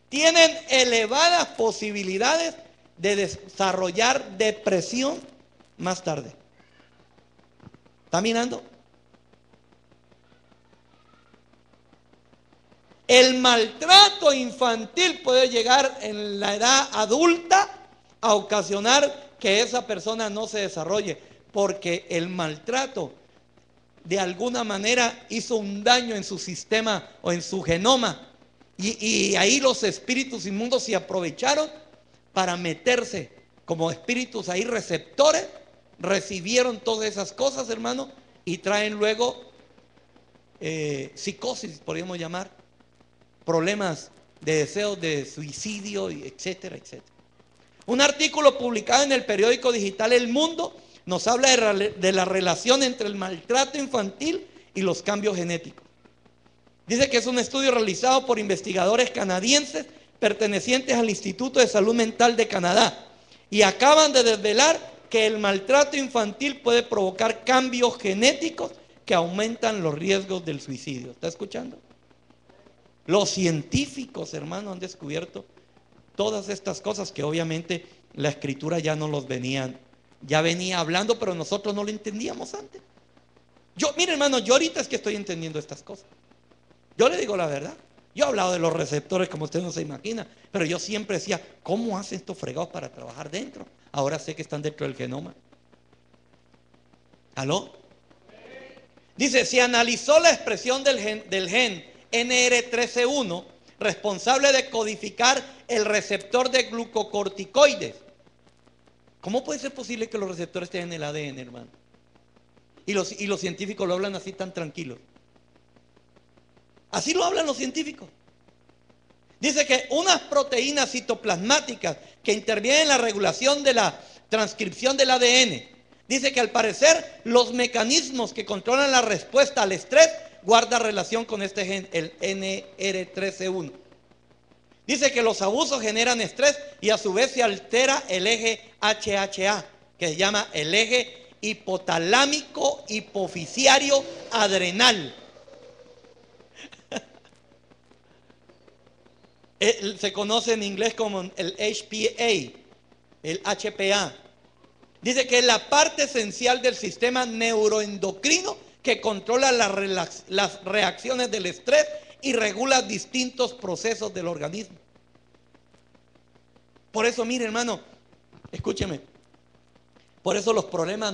tienen elevadas posibilidades de desarrollar depresión más tarde. ¿Está mirando? El maltrato infantil puede llegar en la edad adulta a ocasionar que esa persona no se desarrolle, porque el maltrato de alguna manera hizo un daño en su sistema o en su genoma, y ahí los espíritus inmundos se aprovecharon para meterse como espíritus ahí receptores. Recibieron todas esas cosas, hermano, y traen luego psicosis, podríamos llamar, problemas de deseos de suicidio, etcétera, etcétera. Un artículo publicado en el periódico digital El Mundo nos habla de la relación entre el maltrato infantil y los cambios genéticos. Dice que es un estudio realizado por investigadores canadienses pertenecientes al Instituto de Salud Mental de Canadá, y acaban de desvelar que el maltrato infantil puede provocar cambios genéticos que aumentan los riesgos del suicidio. ¿Está escuchando? Los científicos, hermano, han descubierto todas estas cosas que obviamente la Escritura ya no los ya venía hablando, pero nosotros no lo entendíamos antes. Mire, hermano, yo ahorita es que estoy entendiendo estas cosas. Yo le digo la verdad. Yo he hablado de los receptores como usted no se imagina, pero yo siempre decía, ¿cómo hacen estos fregados para trabajar dentro? Ahora sé que están dentro del genoma. ¿Aló? Dice, se analizó la expresión del gen NR13-1, responsable de codificar el receptor de glucocorticoides. ¿Cómo puede ser posible que los receptores estén en el ADN, hermano? Y los científicos lo hablan así tan tranquilos. Así lo hablan los científicos. Dice que unas proteínas citoplasmáticas que intervienen en la regulación de la transcripción del ADN. Dice que al parecer los mecanismos que controlan la respuesta al estrés guardan relación con este gen, el NR13-1. Dice que los abusos generan estrés y a su vez se altera el eje HHA, que se llama el eje hipotalámico hipofisiario adrenal. Se conoce en inglés como el HPA, el HPA. Dice que es la parte esencial del sistema neuroendocrino que controla las reacciones del estrés y regula distintos procesos del organismo. Por eso, mire, hermano, escúcheme. Por eso los problemas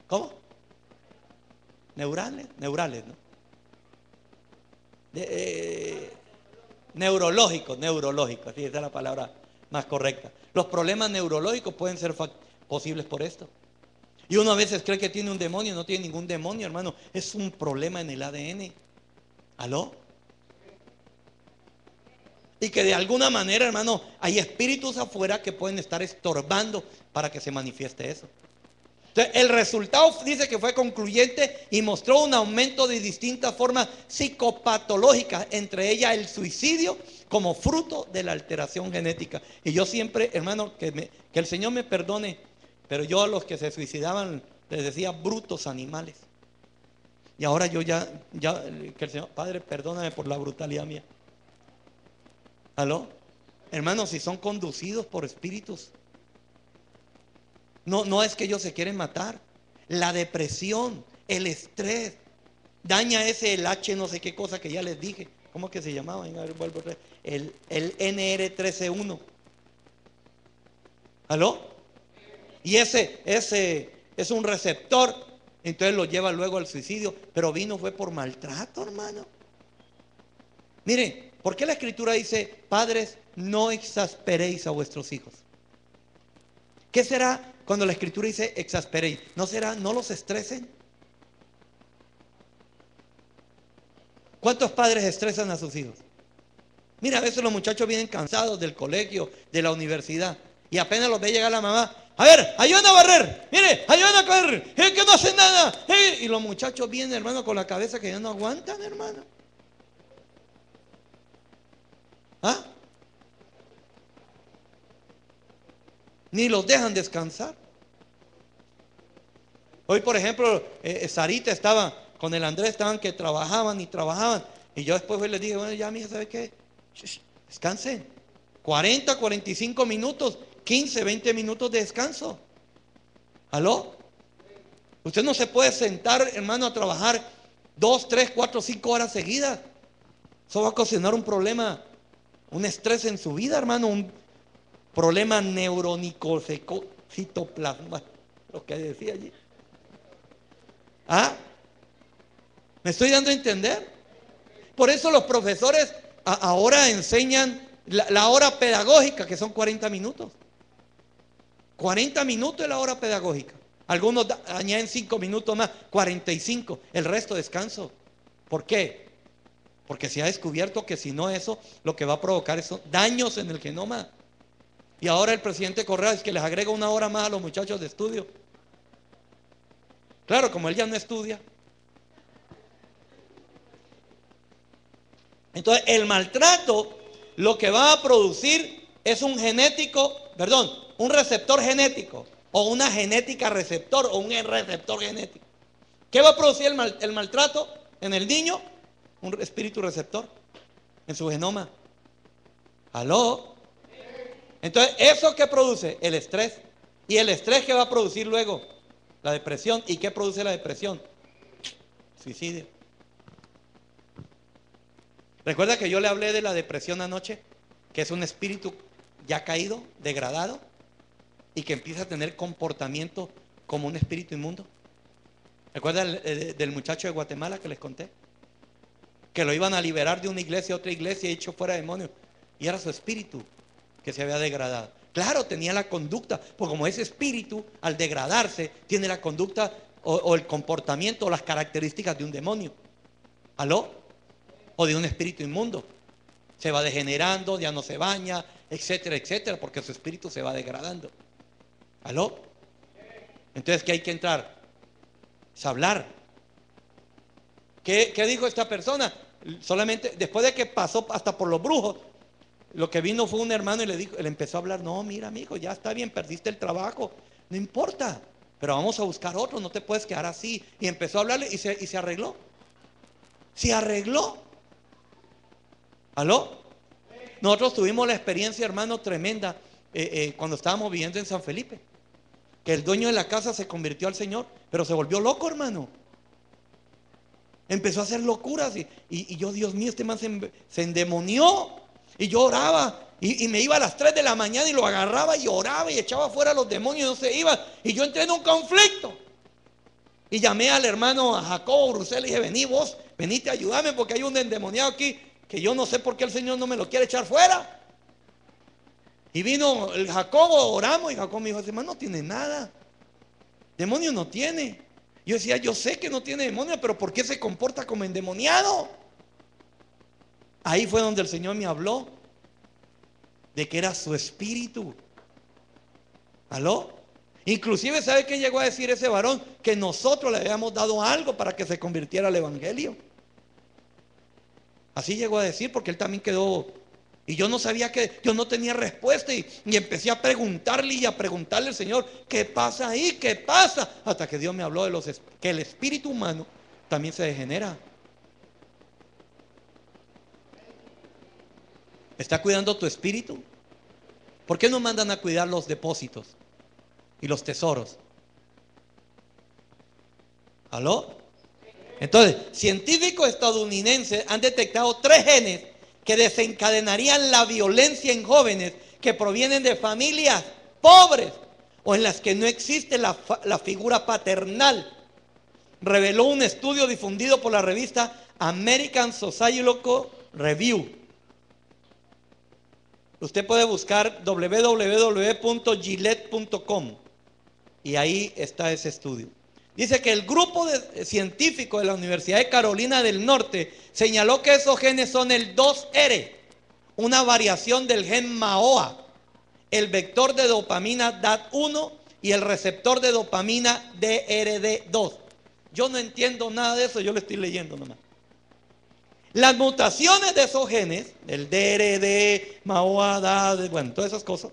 ¿cómo? Neurales, ¿no? Neurológicos, sí, esa es la palabra más correcta. Los problemas neurológicos pueden ser posibles por esto. Y uno a veces cree que tiene un demonio, no tiene ningún demonio, hermano. Es un problema en el ADN. ¿Aló? Y que de alguna manera, hermano, hay espíritus afuera que pueden estar estorbando para que se manifieste eso. Entonces, el resultado dice que fue concluyente y mostró un aumento de distintas formas psicopatológicas, entre ellas el suicidio como fruto de la alteración genética. Y yo siempre, hermano, que el Señor me perdone, pero yo a los que se suicidaban les decía brutos animales. Y ahora yo ya que el Señor, Padre, perdóname por la brutalidad mía. ¿Aló? Hermanos, si son conducidos por espíritus. No es que ellos se quieren matar. La depresión, el estrés, daña el H no sé qué cosa que ya les dije. ¿Cómo que se llamaba? El NR13-1. ¿Aló? Y ese es un receptor. Entonces lo lleva luego al suicidio. Pero fue por maltrato, hermano. Miren, ¿por qué la Escritura dice, padres, no exasperéis a vuestros hijos? ¿Qué será cuando la Escritura dice exasperéis? ¿No será, no los estresen? ¿Cuántos padres estresan a sus hijos? Mira, a veces los muchachos vienen cansados del colegio, de la universidad, y apenas los ve llegar la mamá. A ver, ayúdenme a barrer, mire, ayúdenme a correr, es que no hacen nada. Y los muchachos vienen, hermano, con la cabeza que ya no aguantan, hermano. ¿Ah? Ni los dejan descansar. Hoy, por ejemplo, Sarita estaba con el Andrés, estaban que trabajaban y trabajaban. Y yo después les dije, bueno, ya, mija, ¿sabe qué? Descansen. 40, 45 minutos, 15, 20 minutos de descanso. ¿Aló? Usted no se puede sentar, hermano, a trabajar 2, 3, 4, 5 horas seguidas. Eso va a ocasionar un problema, un estrés en su vida, hermano, un problema neuronicocitoplasma, lo que decía allí. ¿Ah? ¿Me estoy dando a entender? Por eso los profesores ahora enseñan la hora pedagógica, que son 40 minutos. 40 minutos es la hora pedagógica. Algunos añaden 5 minutos más, 45, el resto descanso. ¿Por qué? Porque se ha descubierto que si no, eso lo que va a provocar es daños en el genoma. Y ahora el presidente Correa es que les agrega 1 hora más a los muchachos de estudio. Claro, como él ya no estudia. Entonces, el maltrato lo que va a producir es un receptor genético, o una genética receptor, o un receptor genético. ¿Qué va a producir el maltrato en el niño? Un espíritu receptor en su genoma. ¿Aló? Entonces, ¿eso qué produce? El estrés. ¿Y el estrés qué va a producir luego? La depresión. ¿Y qué produce la depresión? Suicidio. ¿Recuerda que yo le hablé de la depresión anoche? Que es un espíritu ya caído, degradado, y que empieza a tener comportamiento como un espíritu inmundo. ¿Recuerda del muchacho de Guatemala que les conté? Que lo iban a liberar de una iglesia a otra iglesia y echó fuera demonios. Y era su espíritu que se había degradado. Claro, tenía la conducta, porque como ese espíritu, al degradarse, tiene la conducta o el comportamiento o las características de un demonio. ¿Aló? O de un espíritu inmundo. Se va degenerando, ya no se baña, etcétera, etcétera, porque su espíritu se va degradando. ¿Aló? Entonces, ¿qué hay que entrar? Es hablar. ¿Qué dijo esta persona? Solamente después de que pasó hasta por los brujos, lo que vino fue un hermano y le empezó a hablar. No, mira, amigo, ya está bien, perdiste el trabajo, no importa, pero vamos a buscar otro, no te puedes quedar así. Y empezó a hablarle y se arregló. Se arregló. ¿Aló? Nosotros tuvimos la experiencia, hermano, tremenda cuando estábamos viviendo en San Felipe, que el dueño de la casa se convirtió al Señor, pero se volvió loco, hermano. Empezó a hacer locuras y yo, Dios mío, este man se endemonió. Y yo oraba y me iba a las 3 de la mañana y lo agarraba y oraba y echaba fuera a los demonios y no se iban. Y yo entré en un conflicto. Y llamé al hermano a Jacobo Bruselas y dije, vení vos, venite a ayudarme porque hay un endemoniado aquí que yo no sé por qué el Señor no me lo quiere echar fuera. Y vino el Jacobo, oramos y Jacobo me dijo, ese hermano no tiene nada. Demonio no tiene. Yo decía, yo sé que no tiene demonio, pero ¿por qué se comporta como endemoniado? Ahí fue donde el Señor me habló de que era su espíritu. ¿Aló? Inclusive, ¿sabe qué llegó a decir ese varón? Que nosotros le habíamos dado algo para que se convirtiera al evangelio. Así llegó a decir, porque él también quedó. Y yo no sabía yo no tenía respuesta y empecé a preguntarle y a preguntarle al Señor, ¿qué pasa ahí? ¿Qué pasa? Hasta que Dios me habló de que el espíritu humano también se degenera. ¿Está cuidando tu espíritu? ¿Por qué no mandan a cuidar los depósitos y los tesoros? ¿Aló? Entonces, científicos estadounidenses han detectado 3 genes que desencadenarían la violencia en jóvenes que provienen de familias pobres o en las que no existe la figura paternal. Reveló un estudio difundido por la revista American Sociological Review. Usted puede buscar www.gillette.com y ahí está ese estudio. Dice que el grupo de científicos de la Universidad de Carolina del Norte señaló que esos genes son el 2R, una variación del gen MAOA, el vector de dopamina DAT1 y el receptor de dopamina DRD2. Yo no entiendo nada de eso, yo lo estoy leyendo nomás. Las mutaciones de esos genes, el DRD, MAOA, DAT, bueno, todas esas cosas,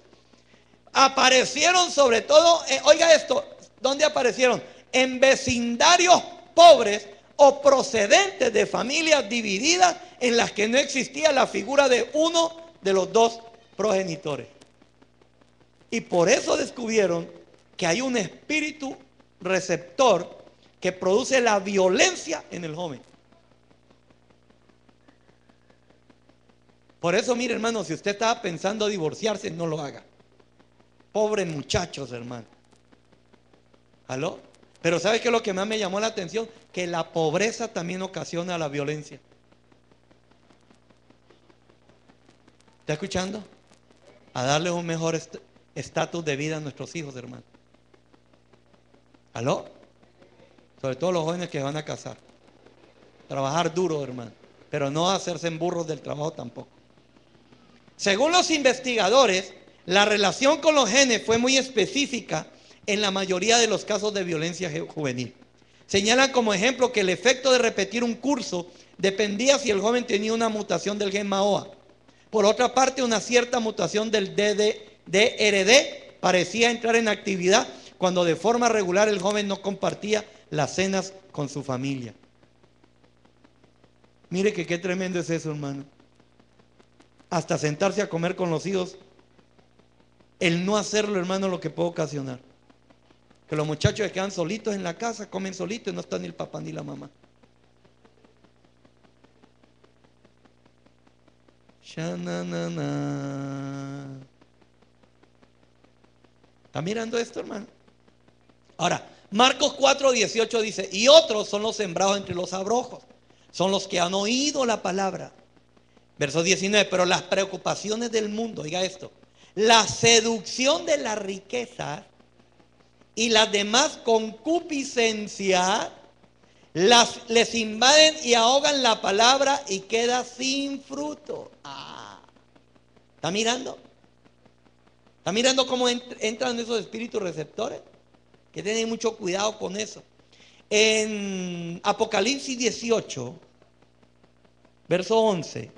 aparecieron sobre todo, oiga esto, ¿dónde aparecieron? En vecindarios pobres o procedentes de familias divididas en las que no existía la figura de uno de los 2 progenitores. Y por eso descubrieron que hay un espíritu receptor que produce la violencia en el joven. Por eso, mire, hermano, si usted estaba pensando divorciarse, no lo haga. Pobres muchachos, hermano. ¿Aló? Pero ¿sabe qué es lo que más me llamó la atención? Que la pobreza también ocasiona la violencia. ¿Está escuchando? A darle un mejor estatus de vida a nuestros hijos, hermano. ¿Aló? Sobre todo los jóvenes que van a casar. Trabajar duro, hermano. Pero no hacerse en burros del trabajo tampoco. Según los investigadores, la relación con los genes fue muy específica en la mayoría de los casos de violencia juvenil. Señalan como ejemplo que el efecto de repetir un curso dependía si el joven tenía una mutación del gen MAOA. Por otra parte, una cierta mutación del DRD parecía entrar en actividad cuando de forma regular el joven no compartía las cenas con su familia. Mire que qué tremendo es eso, hermano. Hasta sentarse a comer con los hijos, el no hacerlo, hermano, lo que puede ocasionar. Que los muchachos que quedan solitos en la casa, comen solitos y no está ni el papá ni la mamá. Shananana. ¿Está mirando esto, hermano? Ahora, Marcos 4:18 dice, y otros son los sembrados entre los abrojos, son los que han oído la palabra. Verso 19, pero las preocupaciones del mundo, oiga esto, la seducción de la riqueza y las demás concupiscencias les invaden y ahogan la palabra y queda sin fruto. ¿Está mirando? ¿Está mirando cómo entran esos espíritus receptores? Que tienen mucho cuidado con eso. En Apocalipsis 18, verso 11,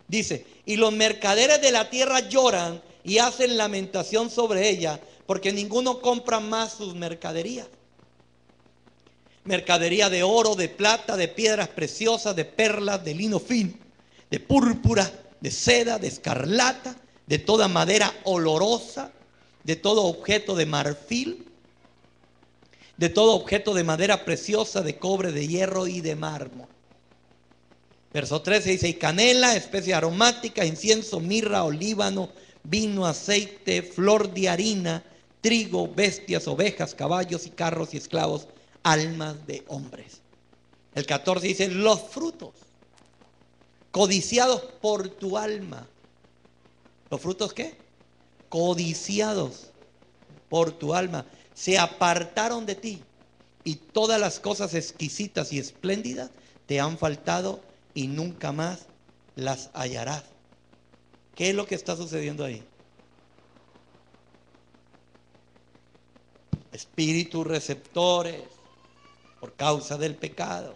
dice, y los mercaderes de la tierra lloran y hacen lamentación sobre ella, porque ninguno compra más sus mercaderías. Mercadería de oro, de plata, de piedras preciosas, de perlas, de lino fino, de púrpura, de seda, de escarlata, de toda madera olorosa, de todo objeto de marfil, de todo objeto de madera preciosa, de cobre, de hierro y de mármol. Verso 13 dice: y canela, especia aromática, incienso, mirra, olíbano, vino, aceite, flor de harina, trigo, bestias, ovejas, caballos y carros y esclavos, almas de hombres. El 14 dice: los frutos codiciados por tu alma. ¿Los frutos qué? Codiciados por tu alma se apartaron de ti, y todas las cosas exquisitas y espléndidas te han faltado, y nunca más las hallarás. ¿Qué es lo que está sucediendo ahí? Espíritus receptores por causa del pecado.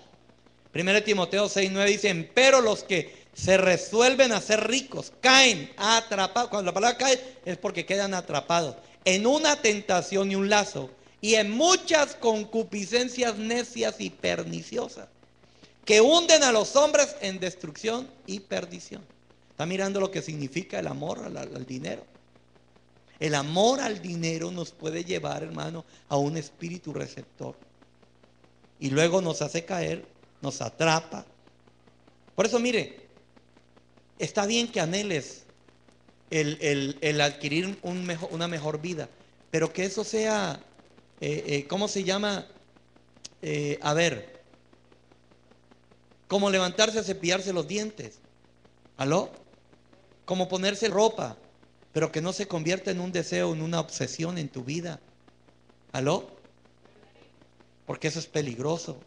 1 Timoteo 6:9 dice: pero los que se resuelven a ser ricos caen atrapados. Cuando la palabra cae es porque quedan atrapados en una tentación y un lazo, y en muchas concupiscencias necias y perniciosas, que hunden a los hombres en destrucción y perdición. ¿Está mirando lo que significa el amor al dinero? El amor al dinero nos puede llevar, hermano, a un espíritu receptor, y luego nos hace caer, nos atrapa. Por eso, mire, está bien que anheles el adquirir una mejor vida, pero que eso sea, ¿cómo se llama? Como levantarse a cepillarse los dientes. ¿Aló? Como ponerse ropa, pero que no se convierta en un deseo, en una obsesión en tu vida. ¿Aló? Porque eso es peligroso.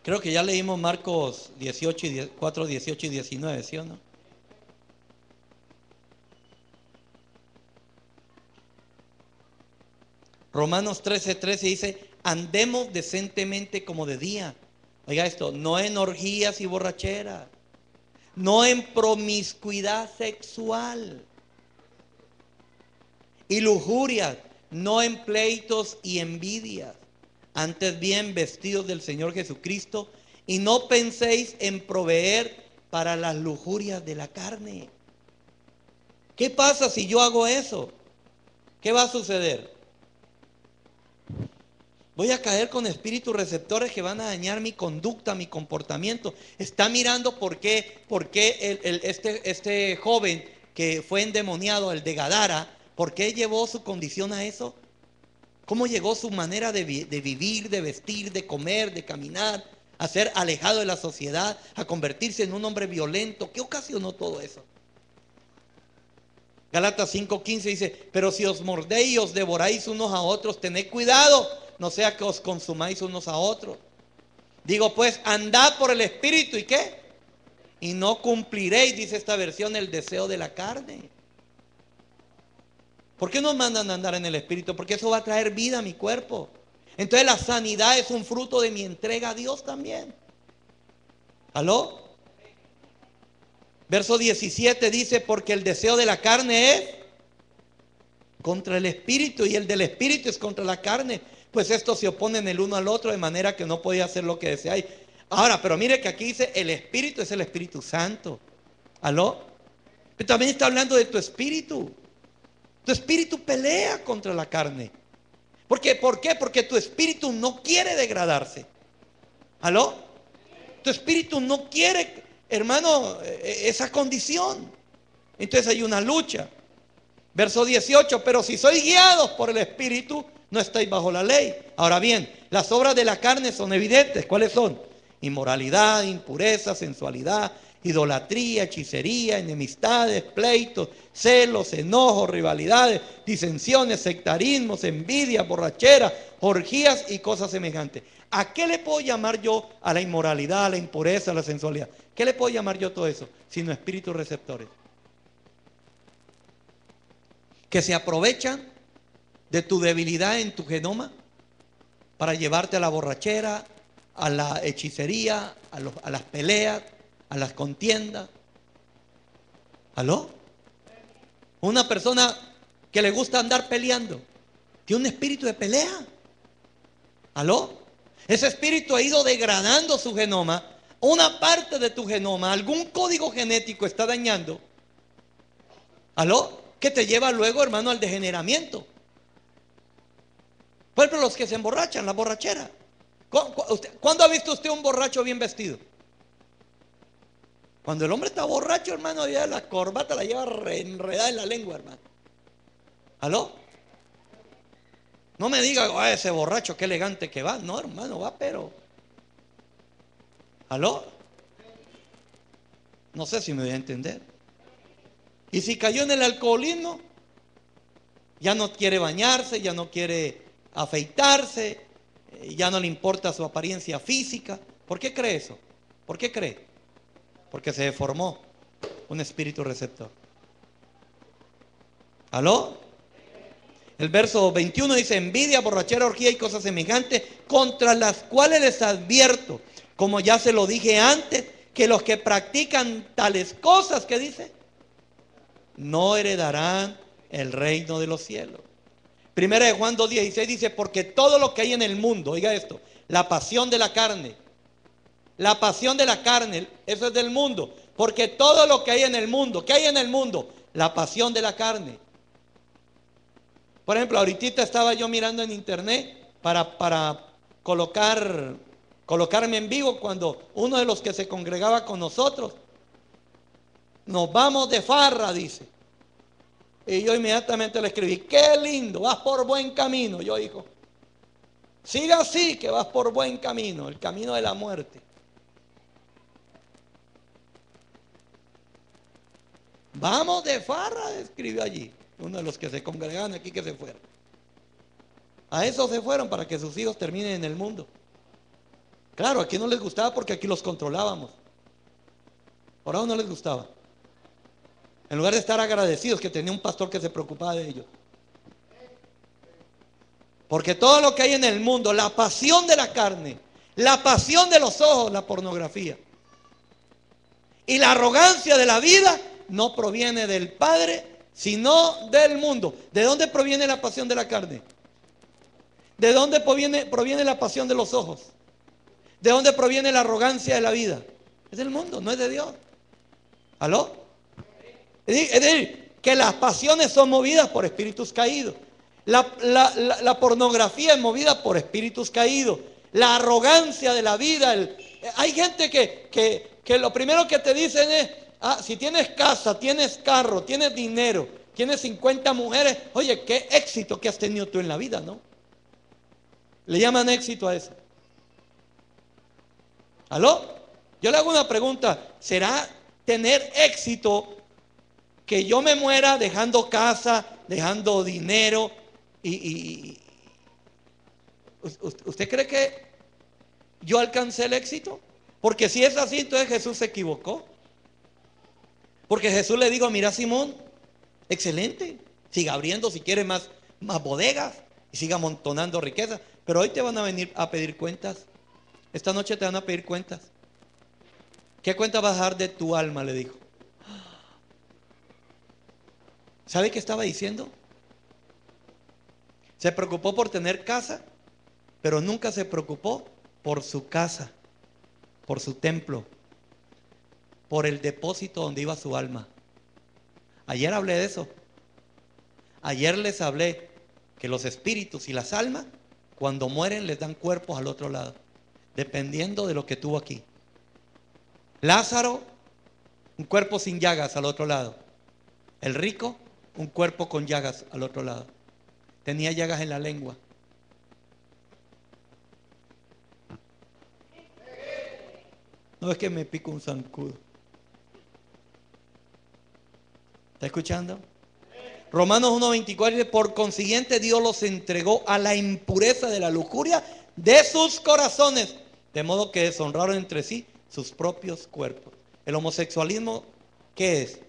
Creo que ya leímos Marcos 4, 18 y 19, ¿sí o no? Romanos 13:13 dice: andemos decentemente como de día. Oiga esto: no en orgías y borracheras, no en promiscuidad sexual y lujurias, no en pleitos y envidias, antes bien vestidos del Señor Jesucristo, y no penséis en proveer para las lujurias de la carne. ¿Qué pasa si yo hago eso? ¿Qué va a suceder? Voy a caer con espíritus receptores que van a dañar mi conducta, mi comportamiento. Está mirando por qué este joven que fue endemoniado, el de Gadara, ¿por qué llevó su condición a eso? ¿Cómo llegó su manera de vivir, de vestir, de comer, de caminar, a ser alejado de la sociedad, a convertirse en un hombre violento? ¿Qué ocasionó todo eso? Gálatas 5:15 dice: pero si os mordéis y os devoráis unos a otros, tened cuidado, no sea que os consumáis unos a otros. Digo pues, andad por el Espíritu, ¿y qué? Y no cumpliréis, dice esta versión, el deseo de la carne. ¿Por qué nos mandan a andar en el Espíritu? Porque eso va a traer vida a mi cuerpo. Entonces la sanidad es un fruto de mi entrega a Dios también. ¿Aló? Verso 17 dice: porque el deseo de la carne es contra el Espíritu, y el del Espíritu es contra la carne, pues estos se oponen el uno al otro, de manera que no podía hacer lo que deseáis. Ahora, pero mire que aquí dice: el Espíritu es el Espíritu Santo. ¿Aló? Pero también está hablando de tu espíritu. Tu espíritu pelea contra la carne. ¿Por qué? Porque tu espíritu no quiere degradarse. ¿Aló? Tu espíritu no quiere, hermano, esa condición. Entonces hay una lucha. Verso 18: pero si sois guiados por el Espíritu, no estáis bajo la ley. Ahora bien, las obras de la carne son evidentes. ¿Cuáles son? Inmoralidad, impureza, sensualidad, idolatría, hechicería, enemistades, pleitos, celos, enojos, rivalidades, disensiones, sectarismos, envidia, borrachera, orgías y cosas semejantes. ¿A qué le puedo llamar yo a la inmoralidad, a la impureza, a la sensualidad? ¿Qué le puedo llamar yo a todo eso? Sino espíritus receptores que se aprovechan de tu debilidad en tu genoma para llevarte a la borrachera, a la hechicería, a las peleas, a las contiendas. ¿Aló? Una persona que le gusta andar peleando tiene un espíritu de pelea. ¿Aló? Ese espíritu ha ido degradando su genoma. Una parte de tu genoma, algún código genético está dañando. ¿Aló? que te lleva luego, hermano, al degeneramiento. Por ejemplo, los que se emborrachan, la borrachera. ¿Cuándo ha visto usted un borracho bien vestido? Cuando el hombre está borracho, hermano, ya la corbata la lleva enredada en la lengua, hermano. ¿Aló? No me diga, oh, ese borracho, qué elegante que va. No, hermano, va, pero... ¿Aló? No sé si me voy a entender. Y si cayó en el alcoholismo, ya no quiere bañarse, ya no quiere afeitarse, ya no le importa su apariencia física. ¿Por qué cree eso? ¿Por qué cree? Porque se deformó un espíritu receptor. ¿Aló? El verso 21 dice: envidia, borrachera, orgía y cosas semejantes, contra las cuales les advierto, como ya se lo dije antes, que los que practican tales cosas, ¿qué dice? No heredarán el reino de los cielos. Primera de Juan 2:16 dice: porque todo lo que hay en el mundo, oiga esto, la pasión de la carne, eso es del mundo. Porque todo lo que hay en el mundo, ¿qué hay en el mundo? La pasión de la carne. Por ejemplo, ahorita estaba yo mirando en internet para colocarme en vivo, cuando uno de los que se congregaba con nosotros: nos vamos de farra, dice. Y yo inmediatamente le escribí: qué lindo, vas por buen camino. Yo, hijo, siga así, que vas por buen camino, el camino de la muerte. Vamos de farra, escribió allí uno de los que se congregaban aquí, que se fueron. A eso se fueron, para que sus hijos terminen en el mundo. Claro, aquí no les gustaba porque aquí los controlábamos. Por ahora no les gustaba. En lugar de estar agradecidos que tenía un pastor que se preocupaba de ellos. Porque todo lo que hay en el mundo, la pasión de la carne, la pasión de los ojos, la pornografía, y la arrogancia de la vida, no proviene del Padre, sino del mundo. ¿De dónde proviene la pasión de la carne? ¿De dónde proviene la pasión de los ojos? ¿De dónde proviene la arrogancia de la vida? Es del mundo, no es de Dios. ¿Aló? Es decir, que las pasiones son movidas por espíritus caídos. La pornografía es movida por espíritus caídos. La arrogancia de la vida. Hay gente que lo primero que te dicen es: si tienes casa, tienes carro, tienes dinero, tienes 50 mujeres, oye, qué éxito que has tenido tú en la vida, ¿no? Le llaman éxito a eso. ¿Aló? Yo le hago una pregunta: ¿será tener éxito que yo me muera dejando casa, dejando dinero? ¿Usted cree que yo alcancé el éxito? Porque si es así, entonces Jesús se equivocó. Porque Jesús le dijo: mira, Simón, excelente, siga abriendo si quiere más bodegas y siga amontonando riquezas, pero hoy te van a venir a pedir cuentas. Esta noche te van a pedir cuentas. ¿Qué cuenta vas a dar de tu alma?, le dijo. ¿Sabe qué estaba diciendo? Se preocupó por tener casa, pero nunca se preocupó por su casa, por su templo, por el depósito donde iba su alma. Ayer hablé de eso. Ayer les hablé que los espíritus y las almas, cuando mueren, les dan cuerpos al otro lado, dependiendo de lo que tuvo aquí. Lázaro, un cuerpo sin llagas al otro lado. El rico, un cuerpo con llagas al otro lado. Tenía llagas en la lengua. No es que me pico un zancudo. ¿Está escuchando? Romanos 1:24 dice: por consiguiente Dios los entregó a la impureza de la lujuria de sus corazones, de modo que deshonraron entre sí sus propios cuerpos. El homosexualismo, ¿qué es?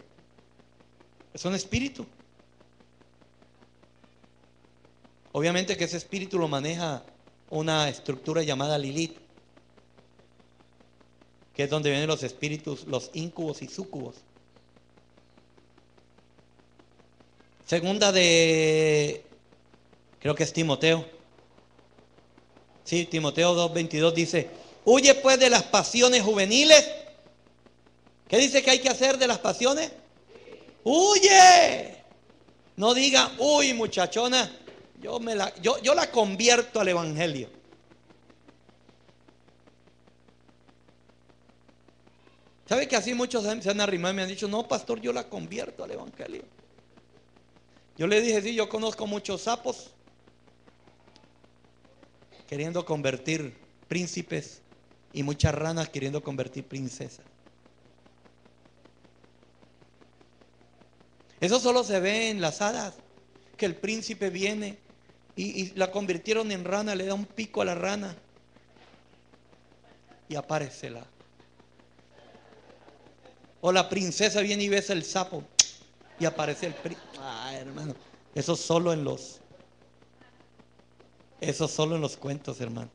Es un espíritu. Obviamente que ese espíritu lo maneja una estructura llamada Lilith, que es donde vienen los espíritus, los íncubos y súcubos. Segunda de, creo que es Timoteo. Sí, Timoteo 2:22 dice: huye pues de las pasiones juveniles. ¿Qué dice que hay que hacer de las pasiones? ¡Huye! No diga, uy, muchachona, yo la convierto al evangelio. ¿Sabe que así muchos se han arrimado y me han dicho, no, pastor, yo la convierto al evangelio? Yo le dije, sí, yo conozco muchos sapos queriendo convertir príncipes y muchas ranas queriendo convertir princesas. Eso solo se ve en las hadas, que el príncipe viene y la convirtieron en rana, le da un pico a la rana y aparece la. O la princesa viene y besa el sapo y aparece el príncipe. Hermano, eso solo en los cuentos, hermano.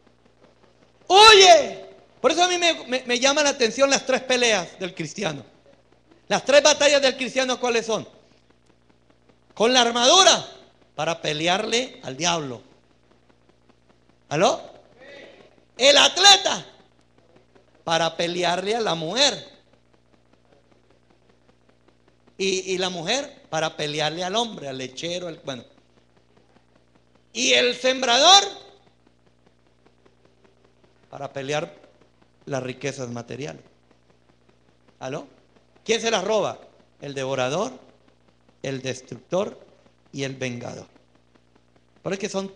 Oye, por eso a mí me llama la atención las tres peleas del cristiano. Las tres batallas del cristiano, ¿cuáles son? Con la armadura para pelearle al diablo. ¿Aló? El atleta para pelearle a la mujer. Y la mujer para pelearle al hombre, al lechero, bueno. Y el sembrador para pelear las riquezas materiales. ¿Aló? ¿Quién se las roba? El devorador, el destructor y el vengador. Por eso que son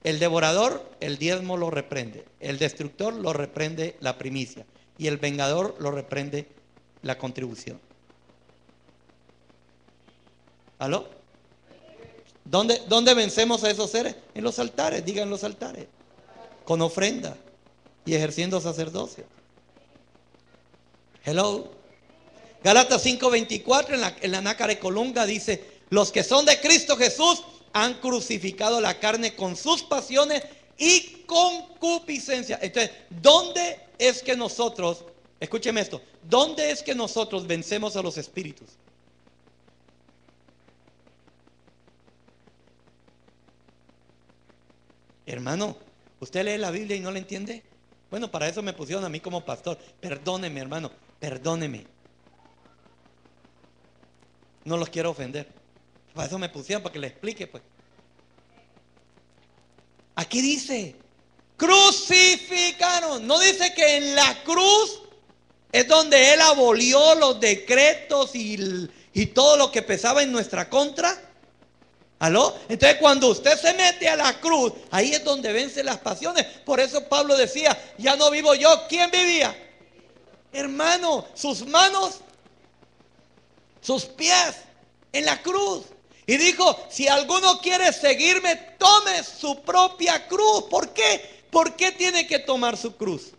el devorador, el diezmo lo reprende, el destructor lo reprende la primicia y el vengador lo reprende la contribución. ¿Aló? ¿Dónde vencemos a esos seres? En los altares, digan los altares, con ofrenda y ejerciendo sacerdocio. Hello. Gálatas 5:24 en la nácar de Colunga dice: los que son de Cristo Jesús han crucificado la carne con sus pasiones y concupiscencia. Entonces, ¿dónde es que nosotros, escúcheme esto, dónde es que nosotros vencemos a los espíritus? Hermano, ¿usted lee la Biblia y no la entiende? Bueno, para eso me pusieron a mí como pastor. Perdóneme, hermano, perdóneme. No los quiero ofender. Para eso me pusieron, para que le explique, pues. Aquí dice, crucificaron. No dice que en la cruz es donde Él abolió los decretos y todo lo que pesaba en nuestra contra. ¿Aló? Entonces cuando usted se mete a la cruz, ahí es donde vence las pasiones. Por eso Pablo decía, ya no vivo yo. ¿Quién vivía? Hermano, sus manos, sus pies en la cruz. Y dijo, si alguno quiere seguirme, tome su propia cruz. ¿Por qué? ¿Por qué tiene que tomar su cruz?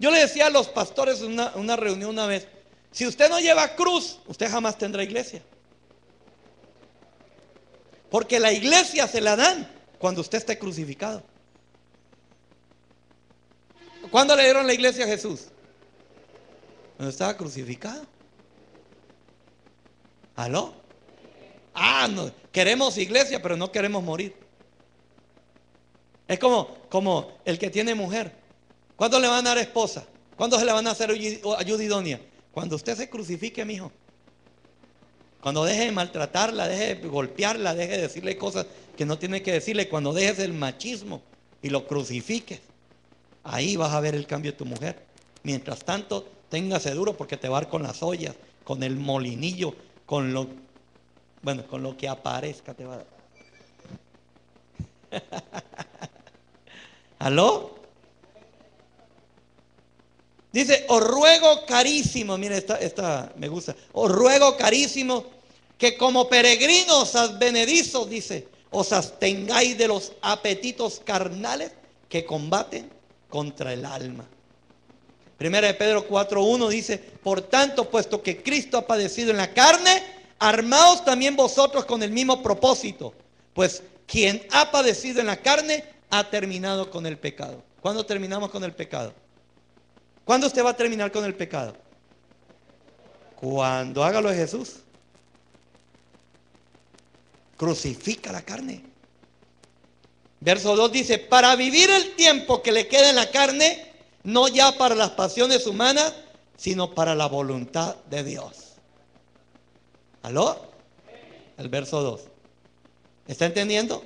Yo le decía a los pastores en una reunión una vez, si usted no lleva cruz, usted jamás tendrá iglesia. Porque la iglesia se la dan cuando usted esté crucificado. ¿Cuándo le dieron la iglesia a Jesús? Cuando estaba crucificado. ¿Aló? No, queremos iglesia, pero no queremos morir. Es como el que tiene mujer. ¿Cuándo le van a dar esposa? ¿Cuándo se le van a hacer ayuda idónea? Cuando usted se crucifique, mijo. Cuando deje de maltratarla, deje de golpearla, deje de decirle cosas que no tiene que decirle. Cuando dejes el machismo y lo crucifiques, ahí vas a ver el cambio de tu mujer. Mientras tanto, téngase duro porque te va a dar con las ollas, con el molinillo, con lo que aparezca te va a dar. ¿Aló? Dice, os ruego carísimo, mire esta me gusta, os ruego carísimo que como peregrinos advenedizos, dice, os abstengáis de los apetitos carnales que combaten contra el alma. Primera de Pedro 4:1 dice, por tanto, puesto que Cristo ha padecido en la carne, armaos también vosotros con el mismo propósito, pues quien ha padecido en la carne ha terminado con el pecado. ¿Cuándo terminamos con el pecado? ¿Cuándo usted va a terminar con el pecado? Cuando haga lo de Jesús. Crucifica la carne. Verso 2 dice, para vivir el tiempo que le queda en la carne, no ya para las pasiones humanas, sino para la voluntad de Dios. ¿Aló? El verso 2. ¿Está entendiendo?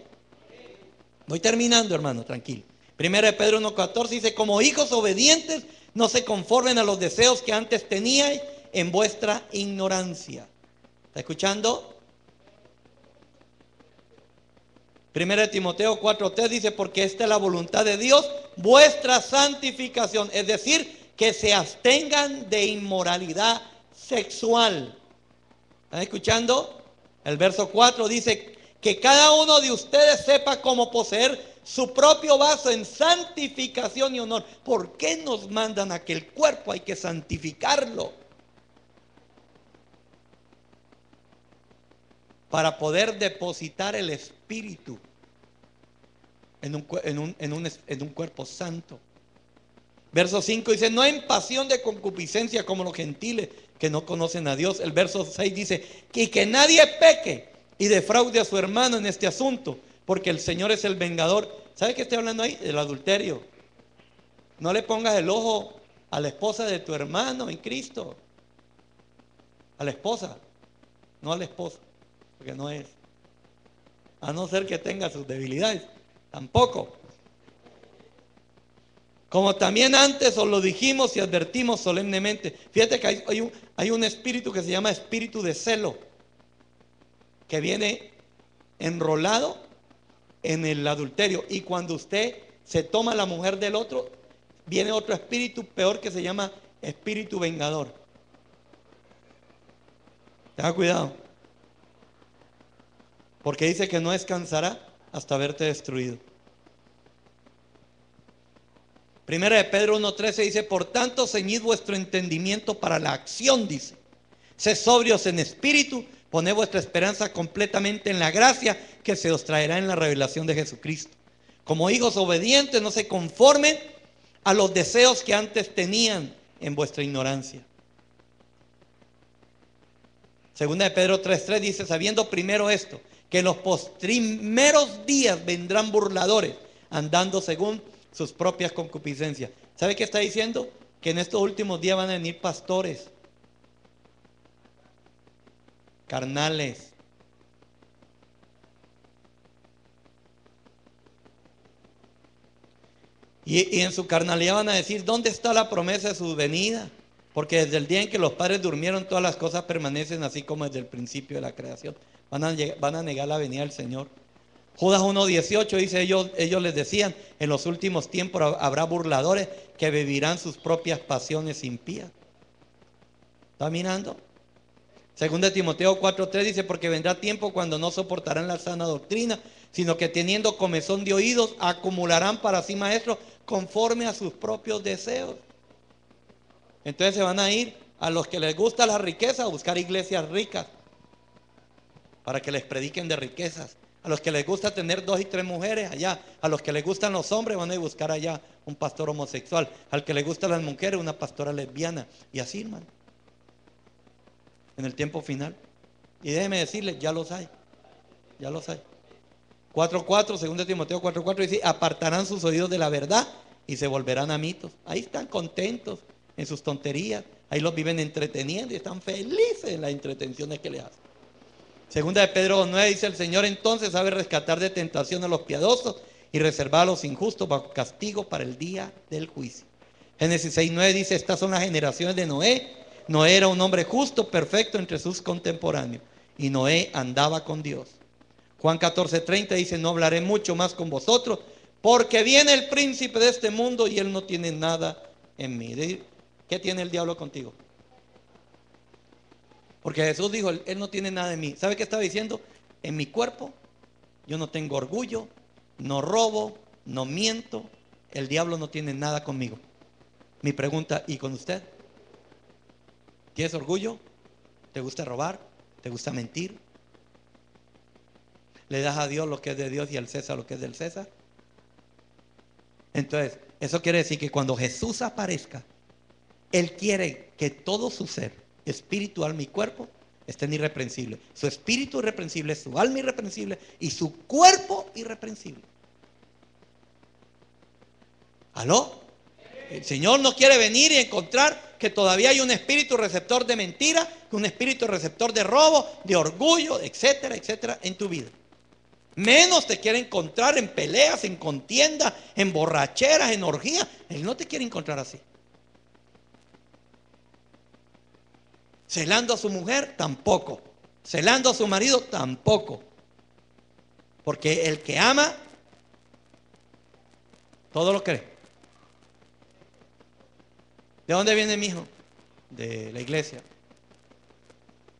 Voy terminando, hermano, tranquilo. Primera de Pedro 1:14 dice: como hijos obedientes, no se conformen a los deseos que antes teníais en vuestra ignorancia. ¿Está escuchando? Primera de Timoteo 4:3 dice: porque esta es la voluntad de Dios, vuestra santificación. Es decir, que se abstengan de inmoralidad sexual. ¿Están escuchando? El verso 4 dice: que cada uno de ustedes sepa cómo poseer su propio vaso en santificación y honor. ¿Por qué nos mandan a que el cuerpo hay que santificarlo? Para poder depositar el espíritu en un cuerpo santo. Verso 5 dice: no en pasión de concupiscencia como los gentiles que no conocen a Dios. El verso 6 dice: y que nadie peque y defraude a su hermano en este asunto, porque el Señor es el vengador. ¿Sabe qué estoy hablando ahí? El adulterio. No le pongas el ojo a la esposa de tu hermano en Cristo. A la esposa, no a la esposa, porque no es. A no ser que tenga sus debilidades, tampoco. Como también antes os lo dijimos y advertimos solemnemente. Fíjate que hay un espíritu que se llama espíritu de celo, que viene enrolado en el adulterio. Y cuando usted se toma la mujer del otro, viene otro espíritu peor que se llama espíritu vengador. Tenga cuidado, porque dice que no descansará hasta haberte destruido. Primera de Pedro 1:13 dice: por tanto, ceñid vuestro entendimiento para la acción, dice. Sed sobrios en espíritu, poned vuestra esperanza completamente en la gracia que se os traerá en la revelación de Jesucristo. Como hijos obedientes, no se conformen a los deseos que antes tenían en vuestra ignorancia. Segunda de Pedro 3:3 dice: sabiendo primero esto, que en los postrimeros días vendrán burladores, andando según sus propias concupiscencias. ¿Sabe qué está diciendo? Que en estos últimos días van a venir pastores carnales, y en su carnalidad van a decir: ¿dónde está la promesa de su venida? Porque desde el día en que los padres durmieron, todas las cosas permanecen así como desde el principio de la creación. Van a negar la venida del Señor. Judas 1:18 dice: ellos les decían: en los últimos tiempos habrá burladores que vivirán sus propias pasiones impías. ¿Está mirando? Segunda de Timoteo 4:3 dice: porque vendrá tiempo cuando no soportarán la sana doctrina, sino que teniendo comezón de oídos, acumularán para sí maestros conforme a sus propios deseos. Entonces se van a ir a los que les gusta la riqueza a buscar iglesias ricas para que les prediquen de riquezas. A los que les gusta tener 2 y 3 mujeres, allá. A los que les gustan los hombres, van a ir a buscar allá un pastor homosexual. Al que les gustan las mujeres, una pastora lesbiana. Y así, hermano, en el tiempo final. Y déjeme decirles, ya los hay. Ya los hay. 4:4, 2 Timoteo 4:4 dice: apartarán sus oídos de la verdad y se volverán a mitos. Ahí están contentos en sus tonterías. Ahí los viven entreteniendo y están felices en las entretenciones que les hacen. Segunda de Pedro 9 dice: el Señor entonces sabe rescatar de tentación a los piadosos y reservar a los injustos bajo castigo para el día del juicio. Génesis 6:9 dice: estas son las generaciones de Noé. Noé era un hombre justo, perfecto entre sus contemporáneos, y Noé andaba con Dios. Juan 14:30 dice: no hablaré mucho más con vosotros, porque viene el príncipe de este mundo y él no tiene nada en mí. ¿Qué tiene el diablo contigo? Porque Jesús dijo: él no tiene nada en mí. ¿Sabe qué estaba diciendo? En mi cuerpo yo no tengo orgullo, no robo, no miento. El diablo no tiene nada conmigo. Mi pregunta: ¿y con usted? ¿Tienes orgullo? ¿Te gusta robar? ¿Te gusta mentir? ¿Le das a Dios lo que es de Dios y al César lo que es del César? Entonces, eso quiere decir que cuando Jesús aparezca, Él quiere que todo su ser, espíritu, alma y cuerpo, estén irreprensibles. Su espíritu irreprensible, su alma irreprensible y su cuerpo irreprensible. ¿Aló? El Señor no quiere venir y encontrar que todavía hay un espíritu receptor de mentira, un espíritu receptor de robo, de orgullo, etcétera, etcétera, en tu vida. Menos te quiere encontrar en peleas, en contiendas, en borracheras, en orgías. Él no te quiere encontrar así. Celando a su mujer, tampoco. Celando a su marido, tampoco. Porque el que ama, todo lo cree. ¿De dónde viene mi hijo? De la iglesia.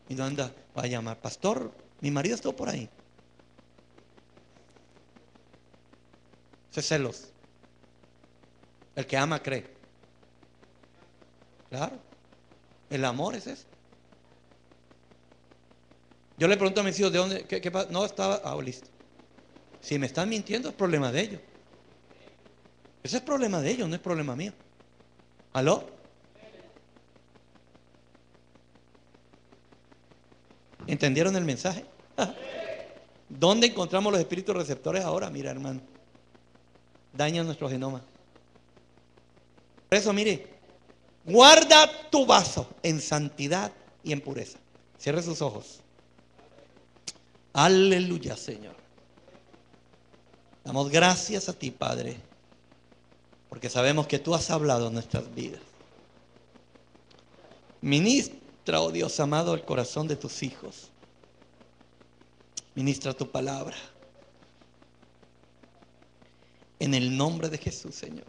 ¿Y dónde anda? Va a llamar, pastor, mi marido estuvo por ahí. Ese es celos. El que ama cree. Claro. El amor es eso. Yo le pregunto a mis hijos, ¿de dónde? ¿Qué pasa? No, estaba, listo. Si me están mintiendo, es problema de ellos. Ese es problema de ellos, no es problema mío. ¿Aló? ¿Entendieron el mensaje? ¿Dónde encontramos los espíritus receptores ahora? Mira, hermano, dañan nuestro genoma. Por eso, mire, guarda tu vaso en santidad y en pureza. Cierre sus ojos. Aleluya, Señor. Damos gracias a ti, Padre, porque sabemos que tú has hablado en nuestras vidas. Ministra, oh Dios amado, el corazón de tus hijos. Ministra tu palabra. En el nombre de Jesús, Señor.